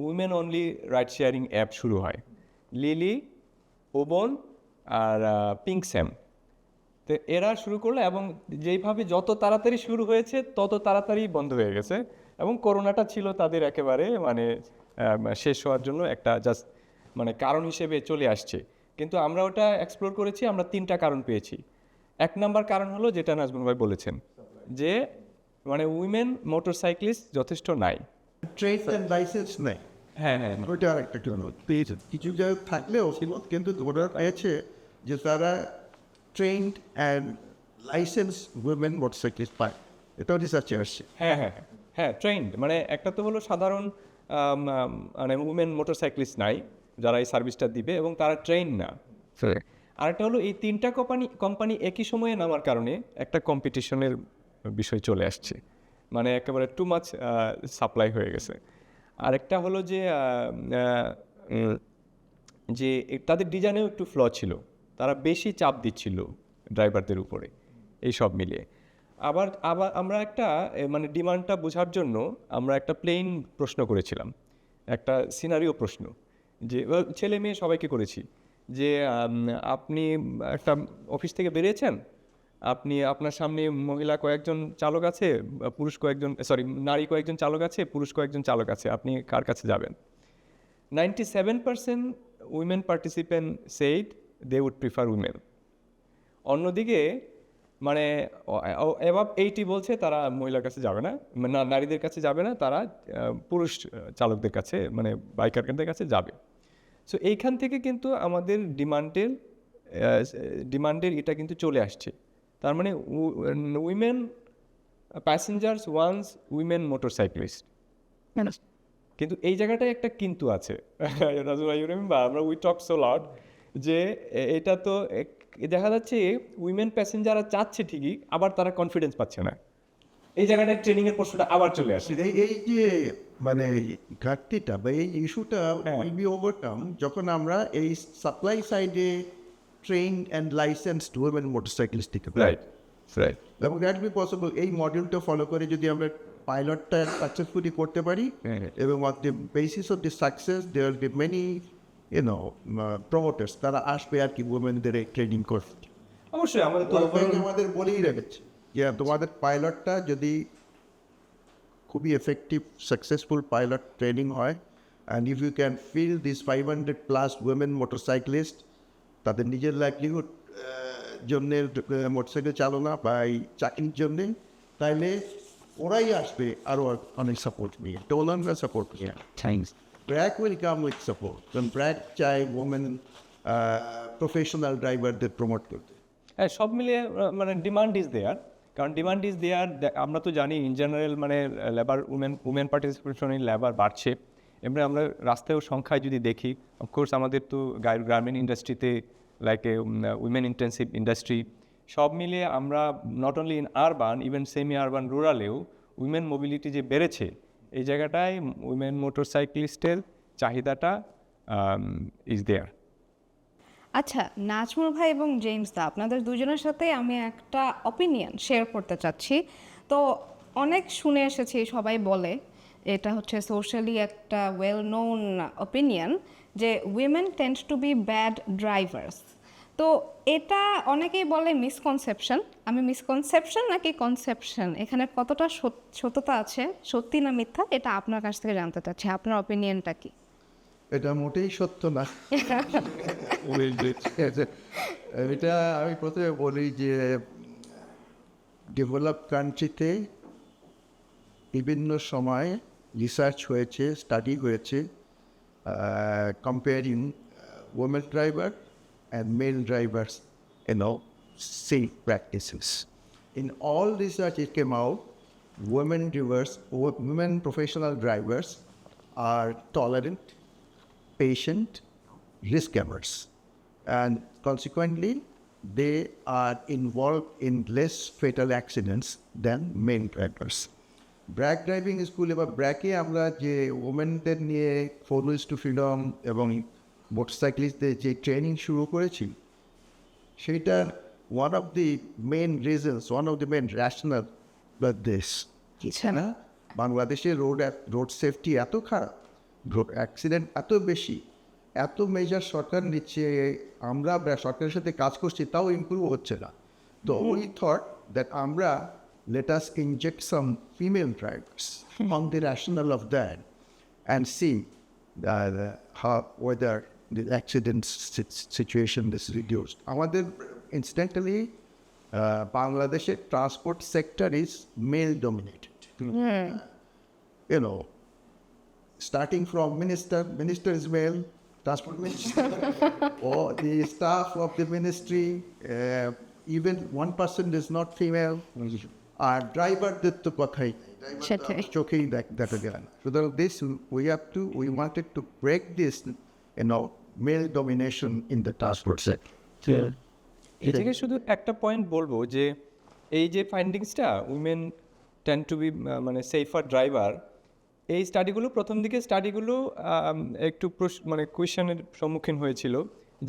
women only ride sharing app শুরু হয়, লিলি, ওবন আর পিঙ্ক স্যাম। তো এরা শুরু করলো এবং যেইভাবে যত তাড়াতাড়ি শুরু হয়েছে তত তাড়াতাড়ি বন্ধ হয়ে গেছে, এবং করোনাটা ছিল তাদের একেবারে মানে শেষ হওয়ার জন্য একটা জাস্ট মানে কারণ হিসেবে চলে আসছে। কিন্তু আমরা ওটা এক্সপ্লোর করেছি, আমরা 3টা কারণ পেয়েছি। 1 নাম্বার কারণ হলো যেটা নাজমুল ভাই বলেছেন, যে মানে উইমেন মোটরসাইক্লিস্ট যথেষ্ট নাই। ট্রেড অ্যান্ড লাইসেন্স নেই, হ্যাঁ হ্যাঁ ওইটা আরেকটা কারণ। পেয়েছেন কিছু জায়গায় থাকলেও কিন্তু ওরা পেয়েছে যে তারা ট্রেন্ড অ্যান্ড লাইসেন্স উইমেন মোটরসাইক্লিস্ট পায়, এটাও রিসার্চে আসছে। হ্যাঁ হ্যাঁ হ্যাঁ ট্রেন্ড মানে একটা তো হলো সাধারণ মানে উইমেন মোটরসাইক্লিস্ট নাই যারা এই সার্ভিসটা দিবে, এবং তারা ট্রেন না। আরেকটা হলো এই 3টা কোম্পানি একই সময়ে নামার কারণে একটা কম্পিটিশনের বিষয় চলে আসছে, মানে একেবারে টু মাচ সাপ্লাই হয়ে গেছে। আরেকটা হলো যে যে তাদের ডিজাইনেও একটু ফ্ল ছিল, তারা বেশি চাপ দিচ্ছিল ড্রাইভারদের উপরে, এই সব মিলিয়ে। আবার আমরা একটা মানে ডিমান্ডটা বোঝার জন্য আমরা একটা প্লেন প্রশ্ন করেছিলাম, একটা সিনারিও প্রশ্ন, যে ছেলে মেয়ে সবাইকে করেছি যে আপনি একটা অফিস থেকে বেরিয়েছেন, আপনি আপনার সামনে মহিলা কয়েকজন চালক আছে, নারী কয়েকজন চালক আছে, পুরুষ কয়েকজন চালক আছে, আপনি কার কাছে যাবেন? 97% women participant said they would prefer women. অন্যদিকে মানে অ্যাবাভ 80 বলছে তারা মহিলার কাছে যাবে না, নারীদের কাছে যাবে না, তারা পুরুষ চালকদের কাছে মানে বাইকারদের কাছে যাবে। সো এইখান থেকে কিন্তু আমাদের ডিমান্ডের এটা কিন্তু চলে আসছে। তার মানে উইমেন প্যাসেঞ্জার্স ওয়ান্স উইমেন মোটরসাইক্লিস্ট। কিন্তু এই জায়গাটায় একটা কিন্তু আছে, আমরা উই টক সো লট যে এটা তো দেখা যাচ্ছে উইমেন প্যাসেঞ্জাররা চাচ্ছে ঠিকই, আবার তারা কনফিডেন্স পাচ্ছে না। এই জায়গাটায় ট্রেনিংয়ের প্রশ্নটা আবার চলে আসে। এই যে মানে ঘাটতিটা বা এই ইস্যুটা উইল বি ওভারকাম যখন আমরা এই সাপ্লাই সাইডে ট্রেন অ্যান্ড লাইসেন্সড উইমেন মোটরসাইক্লিস্ট দিতে পারি। রাইট এবং দ্যাট বি পসিবল এই মডিউলটা ফলো করে যদি আমরা পাইলটটা সাকসেসফুলি করতে পারি, এবং on the basis of the success there will be many promoters, তারা আসবে আর কি উইমেনদের ট্রেনিং করতে। অবশ্যই আমাদের তো আমাদের বলেই রেখেছে যে তোমাদের পাইলটটা যদি খুবই এফেক্টিভ সাকসেসফুল পাইলট ট্রেনিং হয়, and if you can fill this 500+ women motorcyclist তাদের নিজের লাইভলিহুড জন্য মোটরসাইকেল চালনা বা এই চাকরির জন্যে, তাইলে ওরাই আসবে আরও অনেক সাপোর্ট নিয়ে, টোলানরা সাপোর্ট নিয়ে। BRAC will come with support, কারণ ব্র্যাক চাই ওমেন প্রফেশনাল ড্রাইভারদের প্রমোট করতে। হ্যাঁ, সব মিলিয়ে মানে ডিমান্ড ইজ দেয়ার, কারণ ডিমান্ড ইজ দেয়ার। আমরা তো জানি ইন জেনারেল মানে labour women participation in labour বাড়ছে। এমনি আমরা রাস্তায়ও সংখ্যায় যদি দেখি, অফকোর্স আমাদের তো গার্মেন্ট ইন্ডাস্ট্রিতে like a women intensive industry, সব মিলিয়ে আমরা not only in urban even semi urban রুরালেও উইমেন মোবিলিটি যে বেড়েছে, এই জায়গাটায় উইমেন মোটরসাইক্লিস্টের চাহিদাটা ইজ দেয়ার। আচ্ছা, নাজমুল ভাই এবং জেমস দা, আপনাদের দুজনের সাথে আমি একটা অপিনিয়ন শেয়ার করতে চাচ্ছি। তো অনেক শুনে এসেছি, সবাই বলে, এটা হচ্ছে সোশ্যালি একটা ওয়েল নোন অপিনিয়ন, যে women tend to be bad drivers. তো এটা অনেকেই বলে মিসকনসেপশন। আমি মিসকনসেপশন নাকি কনসেপশন, এখানে কতটা সত্যতা আছে, সত্যি না মিথ্যা, এটা আপনার কাছ থেকে জানতে চাচ্ছি। আপনার অপিনিয়নটা কি? এটা মোটেই সত্য না। এটা আমি প্রথমে বলি যে ডেভেলপ কান্ট্রিতে বিভিন্ন সময় রিসার্চ হয়েছে, স্টাডি হয়েছে, comparing women driver and male drivers, safe practices. In all research, it came out women professional drivers are tolerant, patient, risk averse, and consequently, they are involved in less fatal accidents than male drivers. BRAC driving স্কুলে বা ব্র্যাকে আমরা যে ওমেনদের নিয়ে 4 Wheels to Freedom এবং মোটরসাইকেলিস্টদের যে training শুরু করেছি, সেইটা one of the main reasons, one of the main rational but this না, বাংলাদেশে রোড সেফটি এত খারাপ, রোড অ্যাক্সিডেন্ট এত বেশি, এত মেজার সরকার নিচ্ছে, আমরা সরকারের সাথে কাজ করছি, তাও ইমপ্রুভ হচ্ছে না। তো উই থট দ্যাট আমরা let us inject some female drivers on the rationale of that and see whether the accident situation is reduced. আমাদের incidentally, Bangladesh's transport sector is male dominated. Starting from minister is male, transport minister, or the staff of the ministry, even one person is not female. আর ড্রাইভারদের তো কথাই চোখেই দেখা গেল না। সুতরাং we wanted to break this male domination in the transport sector. এ থেকে শুধু একটা পয়েন্ট বলবো যে এই যে ফাইন্ডিংসটা উইমেন টেন্ড টু বি মানে সেফার ড্রাইভার, এই স্টাডিগুলো প্রথম দিকে একটু কোয়েশ্চেনের সম্মুখীন হয়েছিল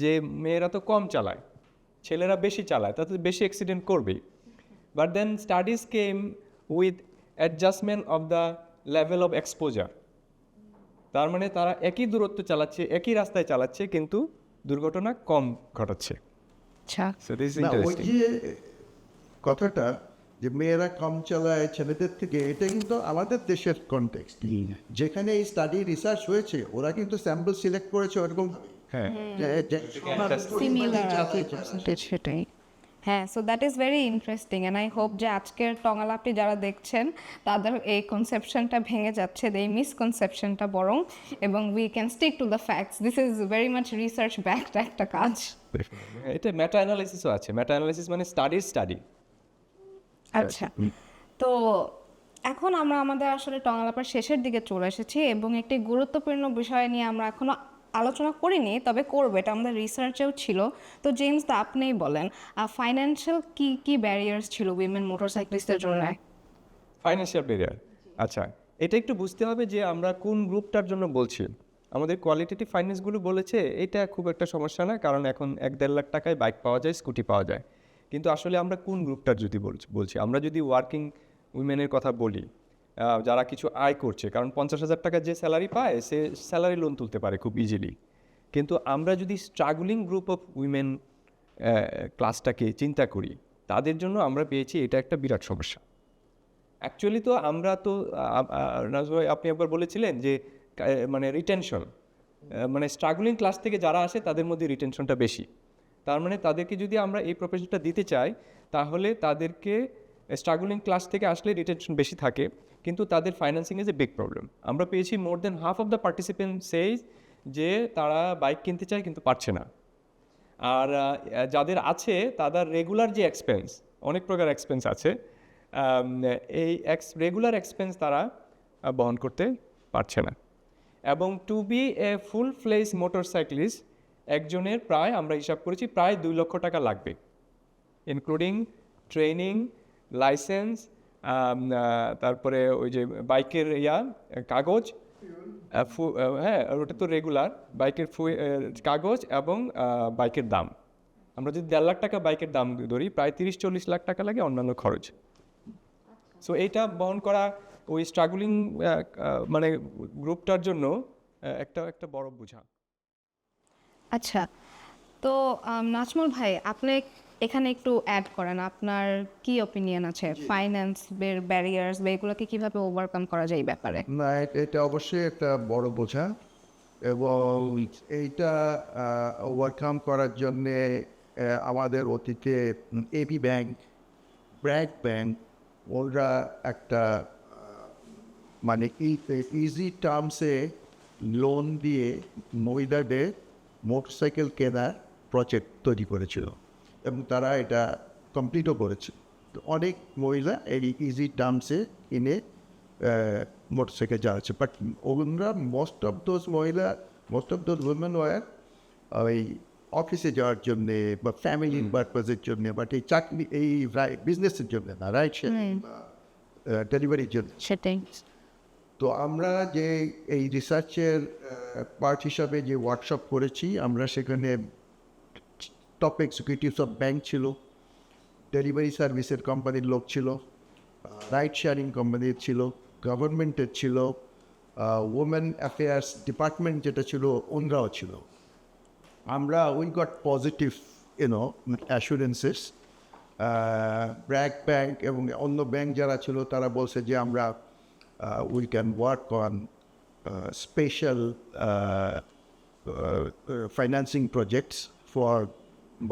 যে মেয়েরা তো কম চালায়, ছেলেরা বেশি চালায়, তাতে বেশি অ্যাক্সিডেন্ট করবেই। But then studies came with adjustment of the level of exposure. তার মানে তারা একই দূরত্ব চালাচ্ছে, একই রাস্তায় চালাচ্ছে, কিন্তু দুর্ঘটনা কম ঘটাচ্ছে। আচ্ছা, So this is না, ওই interesting. যে কথাটা যে মেয়েরা কম চালায় ছেলেদের থেকে, এটা কিন্তু আমাদের দেশের কনটেক্সট, যেখানে এই স্টাডি রিসার্চ হয়েছে, ওরা কিন্তু স্যাম্পল সিলেক্ট করেছে ওরকম হ্যাঁ, সেটাই। হ্যাঁ, so that is very interesting, and I hope যে আজকের টঙালাপটি যারা দেখছেন তাদের এই কনসেপশনটা ভেঙে যাচ্ছে, এই মিসকনসেপশনটা বরং, এবং we can stick to the facts. This is very much research backed একটা কাজ। এটা মেটা অ্যানালাইসিসও আছে। মেটা অ্যানালাইসিস মানে স্টাডি। আচ্ছা, তো এখন আমরা আমাদের আসলে টঙালাপের শেষের দিকে চলে এসেছি, এবং একটি গুরুত্বপূর্ণ বিষয় নিয়ে আমরা এখনো আলোচনা করিনি, তবে করবো, এটা আমাদের রিসার্চেও ছিল। তো জেমস দা, আপনিই বলেন, ফাইন্যান্সিয়াল কি ব্যারিয়ার্স ছিল উইমেন মোটরসাইক্লিস্টদের জন্য? ফাইন্যান্সিয়াল ব্যারিয়ার, আচ্ছা, এটা একটু বুঝতে হবে যে আমরা কোন গ্রুপটার জন্য বলছি। আমাদের কোয়ালিটেটিভ ফাইন্যান্সগুলো বলেছে এটা খুব একটা সমস্যা না, কারণ এখন 1-1.5 লাখ টাকায় বাইক পাওয়া যায়, স্কুটি পাওয়া যায়। কিন্তু আসলে আমরা কোন গ্রুপটার যদি বলছি, আমরা যদি ওয়ার্কিং উইমেনের কথা বলি, যারা কিছু আয় করছে, কারণ 50,000 টাকা যে স্যালারি পায় সে স্যালারি লোন তুলতে পারে খুব ইজিলি। কিন্তু আমরা যদি স্ট্রাগলিং গ্রুপ অফ উইমেন ক্লাসটাকে চিন্তা করি, তাদের জন্য আমরা পেয়েছি এটা একটা বিরাট সমস্যা। অ্যাকচুয়ালি তো আমরা তো আপনি একবার বলেছিলেন যে মানে রিটেনশন, মানে স্ট্রাগলিং ক্লাস থেকে যারা আসে তাদের মধ্যে রিটেনশনটা বেশি। তার মানে তাদেরকে যদি আমরা এই প্রফেশনটা দিতে চাই, তাহলে তাদেরকে স্ট্রাগলিং ক্লাস থেকে আসলে রিটেনশন বেশি থাকে, কিন্তু তাদের financing is a big problem. আমরা পেয়েছি more than half of the participant says যে তারা বাইক কিনতে চায় কিন্তু পারছে না। আর যাদের আছে তাদের রেগুলার যে এক্সপেন্স, অনেক প্রকার এক্সপেন্স আছে, এই রেগুলার এক্সপেন্স তারা বহন করতে পারছে না। এবং টু বি এ ফুল ফ্লেজ মোটরসাইক্লিস্ট একজনের প্রায় আমরা হিসাব করেছি প্রায় 2 লক্ষ টাকা লাগবে, ইনক্লুডিং ট্রেনিং, লাইসেন্স, তারপরে ওই যে বাইকের কাগজ, হ্যাঁ, আর ওটা তো রেগুলার বাইকের কাগজ এবং বাইকের দাম। আমরা যদি 1.5 লাখ টাকা বাইকের দাম ধরি, প্রায় 30-40 লাখ টাকা লাগে অন্যান্য খরচ। সো এইটা বহন করা ওই স্ট্রাগলিং মানে গ্রুপটার জন্য একটা বড় বোঝা। আচ্ছা, তো নাজমুল ভাই, আপনি এখানে একটু অ্যাড করেন, আপনার কি অপিনিয়ন আছে ফাইন্যান্স ব্যারিয়ার্স বা এগুলোকে কিভাবে ওভারকাম করা যায় এই ব্যাপারে? না, এটা অবশ্যই একটা বড় বোঝা, এবং এইটা ওভারকাম করার জন্যে আমাদের অতীতে এবি ব্যাংক, ব্র্যাক ব্যাংক, ওরা একটা মানে ইজি টার্মসে লোন দিয়ে মহিলাদের মোটরসাইকেল কেনার প্রজেক্ট তৈরি করেছিল, এবং তারা এটা কমপ্লিটও করেছে। তো অনেক মহিলা এই ইজি টার্মসে কিনে মোটরসাইকেল চালাচ্ছে, বাট ওরা most of those women were ওই অফিসে যাওয়ার জন্যে বা ফ্যামিলির পারপাসের জন্য, বাট এই চাকরি এই বিজনেসের জন্য না, রাইট, ডেলিভারির জন্য। সেটাই। তো আমরা যে এই রিসার্চের পার্ট হিসাবে যে ওয়ার্কশপ করেছি, আমরা সেখানে টপ এক্সিকিউটিভস অফ ব্যাংক ছিল, ডেলিভারি সার্ভিসের কোম্পানির লোক ছিল, রাইড শেয়ারিং কোম্পানির ছিল, গভর্নমেন্টের ছিল, ওমেন অ্যাফেয়ার্স ডিপার্টমেন্ট যেটা ছিল ওনরাও ছিল। আমরা we got positive assurances. BRAC bank এবং অন্য ব্যাংক যারা ছিল তারা বলছে যে আমরা we can work on special financing projects for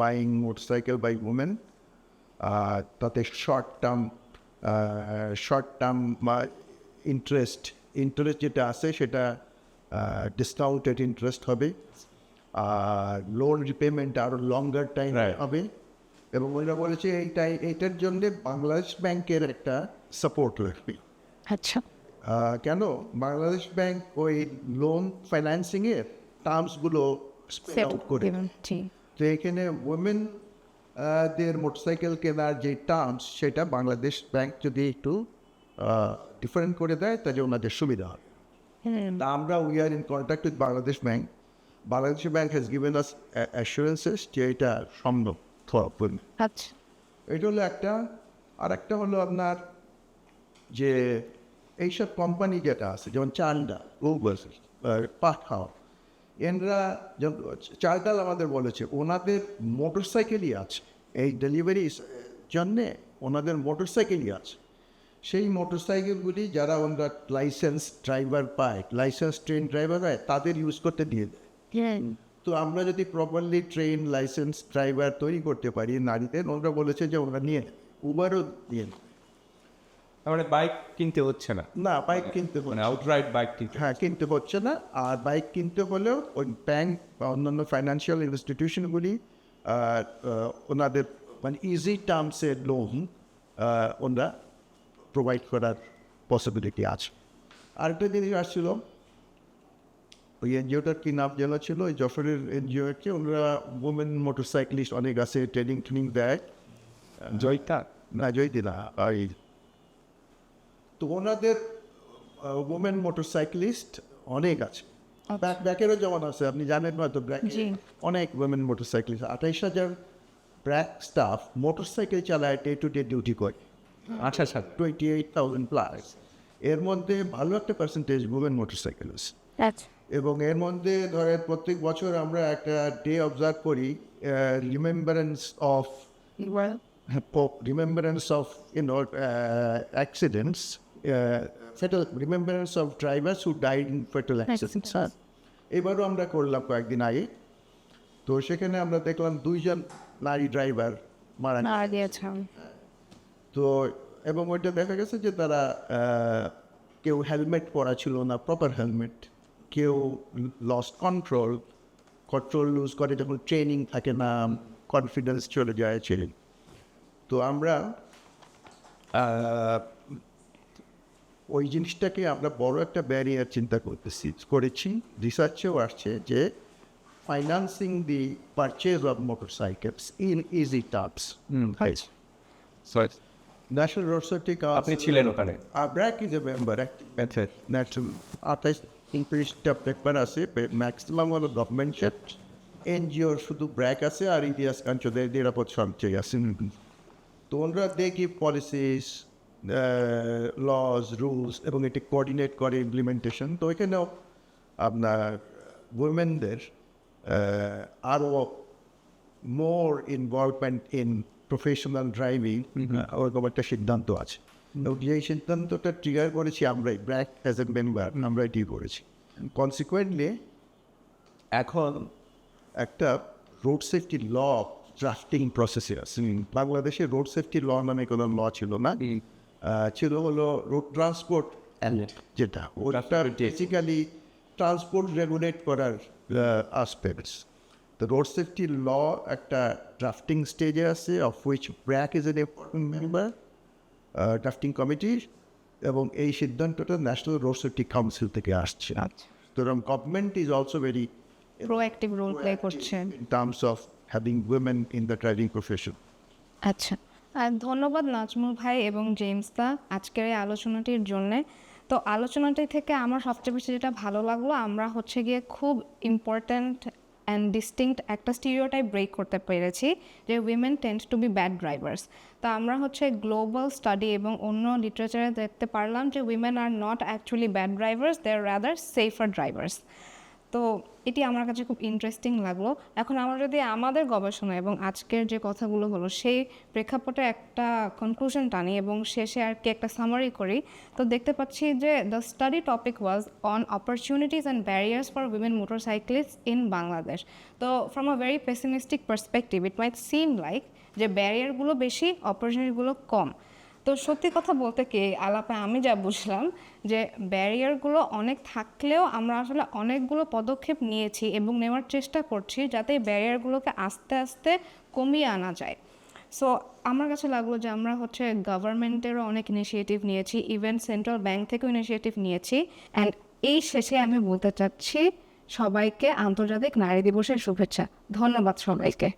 buying motorcycle by women. তাতে short term interest যেটা আছে সেটা ডিসকাউন্টেড ইন্টারেস্ট হবে, আর লোন রিপেমেন্ট আরও লঙ্গার টাইম হবে। এবং ওরা বলেছে এইটার জন্য বাংলাদেশ ব্যাংকের একটা সাপোর্ট লাগবে। আচ্ছা, কেন? বাংলাদেশ ব্যাংক ওই লোন ফাইন্যান্সিংয়ের টার্মসগুলো স্পেল আউট করে। তো এখানে উইমেন দের মোটরসাইকেল কেনার যে টার্মস, সেটা বাংলাদেশ ব্যাংক যদি একটু ডিফারেন্ট করে দেয় তাহলে ওনাদের সুবিধা হবে। তা আমরা we are in contact with Bangladesh bank. Bangladesh bank has given us assurances যে এটা সম্ভব। আচ্ছা, এটা হলো একটা। আর একটা হলো আপনার যে এইসব কোম্পানি যেটা আছে, যেমন চালডা, পাঠাও, এনরা চালডাল আমাদের বলেছে ওনাদের মোটরসাইকেলই আছে, এই ডেলিভারির জন্যে ওনাদের মোটরসাইকেলই আছে। সেই মোটরসাইকেলগুলি যারা ওনারা লাইসেন্স ড্রাইভার পায়, লাইসেন্স ট্রেন ড্রাইভার হয়, তাদের ইউজ করতে দিয়ে দেয়। তো আমরা যদি প্রপারলি ট্রেন লাইসেন্স ড্রাইভার তৈরি করতে পারি নারীদের, ওনারা বলেছে যে ওনারা নিয়ে উবারও নিয়ে নেয়। মানে বাইক কিনতে হচ্ছে না, না বাইক কিনতে মানে আউটরাইট বাইক কিনতে হচ্ছে না। আর বাইক কিনতে হলেও ওই ব্যাংক বা অন্যান্য ফাইন্যান্সিয়াল ইনস্টিটিউশনগুলি ওনাদের মানে ইজি টার্মসের লোন ওনারা প্রোভাইড করার পসিবিলিটি আছে। আরেকটা জিনিস আসছিল, ওই এনজিওটার কী নাম যেন ছিল, ওই যশোরের এনজিওকে, ওনারা উমেন মোটরসাইকেলিস্ট অনেক আছে, ট্রেনিং দেয়। জয়টা না, জয়তি না, ওই তো ওনাদের ওমেন মোটরসাইকেলিস্ট অনেক আছে। ব্র্যাকেরও যেমন আছে, আপনি জানেন হয়তো ব্র্যাকে অনেক ওমেন মোটরসাইকেলিস্ট, 28,000 ব্র্যাক স্টাফ মোটরসাইকেল চালায়, ডে টু ডে ডিউটি করে। আচ্ছা, 28,000 প্লাস। এর মধ্যে ভালো একটা পার্সেন্টেজ ওমেন মোটরসাইকেলিস্ট। এবং এর মধ্যে ধরেন প্রত্যেক বছর আমরা একটা ডে অবজার্ভ করি, remembrance of accidents, fatal remembrance of drivers who died in fatal accidents. এবারও আমরা করলাম কয়েকদিন আগে, তো সেখানে আমরা দেখলাম 2 জন নারী ড্রাইভার মারা গিয়েছে। তো এবং ওইটা দেখা গেছে যে তারা কেউ হেলমেট পরা ছিল না, প্রপার হেলমেট, কেউ লস্ট কন্ট্রোল লুজ করে যখন ট্রেনিং থাকে না, কনফিডেন্স চলে যায় ছেলে। তো আমরা ওই জিনিসটাকে আমরা বড় একটা ব্যারিয়ার চিন্তা করেছি। রিসার্চেও আসছে যে financing the purchase of motorcycles in easy terms. National road safety আপনি ছিলেন ওখানে? ব্র্যাক ইজ এ মেম্বার, 28 ৩০টা পেপার আছে, ম্যাক্সিমাম হলো গভর্নমেন্ট এনজিওর শুধু ব্র্যাক আছে আর ইতিহাস কাঞ্চদের নিরাপদ সঞ্চয় আছে। তো ওনারা দেখি পলিসিস, লজ, রুলস এবং এটি কোঅর্ডিনেট করে ইমপ্লিমেন্টেশন। তো এখানেও আপনার উইমেনদের আরও মোর ইনভলভমেন্ট ইন প্রফেশনাল ড্রাইভিং ওরকম একটা সিদ্ধান্ত আছে। এবং এই সিদ্ধান্তটা ট্রিগার করেছি আমরাই, ব্র্যাক অ্যাজ এ মেম্বার আমরাই ডিল করেছি। কনসিকুয়েন্টলি এখন একটা রোড সেফটি ল ড্রাফটিং প্রসেসে আছে। বাংলাদেশে রোড সেফটি ল নামে কোনো ল ছিল না, ছিল হলো রোড ট্রান্সপোর্ট অ্যাক্ট, যেটা ওটা বেসিক্যালি ট্রান্সপোর্ট রেগুলেট করার আসপেক্টস। তো রোড সেফটি ল একটা ড্রাফটিং স্টেজে আছে, of which BRAC is an important member, drafting committee, এবং এই সিদ্ধান্তটা ন্যাশনাল রোড সেফটি কাউন্সিল থেকে আসছে। সুতরাং government is also very proactive role play করছে in terms of having women in the driving profession. আচ্ছা, আর ধন্যবাদ নাজমুল ভাই এবং জেমস দা আজকের এই আলোচনাটির জন্যে। তো আলোচনাটি থেকে আমার সবচেয়ে বেশি যেটা ভালো লাগলো, আমরা হচ্ছে গিয়ে খুব ইম্পর্ট্যান্ট অ্যান্ড ডিস্টিংক্ট একটা স্টিরিওটাইপ ব্রেক করতে পেরেছি যে women tend to be bad drivers. তো আমরা হচ্ছে গ্লোবাল স্টাডি এবং অন্য লিটারেচারে দেখতে পারলাম যে women are not actually bad drivers, they are rather safer drivers. তো এটি আমার কাছে খুব ইন্টারেস্টিং লাগলো। এখন আমরা যদি আমাদের গবেষণা এবং আজকের যে কথাগুলো হলো সেই প্রেক্ষাপটে একটা কনক্লুশন টানি এবং শেষে আর কি একটা সামারি করি, তো দেখতে পাচ্ছি যে the study topic was on opportunities and barriers for women motorcyclist in Bangladesh. তো from a very pessimistic perspective it might seem like যে ব্যারিয়ারগুলো বেশি, অপরচুনিটিগুলো কম। তো সত্যি কথা বলতে কি আলাপে আমি যা বুঝলাম যে ব্যারিয়ারগুলো অনেক থাকলেও আমরা আসলে অনেকগুলো পদক্ষেপ নিয়েছি এবং নেওয়ার চেষ্টা করছি যাতে এই ব্যারিয়ারগুলোকে আস্তে আস্তে কমিয়ে আনা যায়। সো আমার কাছে লাগলো যে আমরা হচ্ছে গভর্নমেন্টেরও অনেক ইনিশিয়েটিভ নিয়েছি, ইভেন সেন্ট্রাল ব্যাংক থেকেও ইনিশিয়েটিভ নিয়েছি। অ্যান্ড এই শেষে আমি বলতে চাচ্ছি সবাইকে আন্তর্জাতিক নারী দিবসের শুভেচ্ছা। ধন্যবাদ সবাইকে।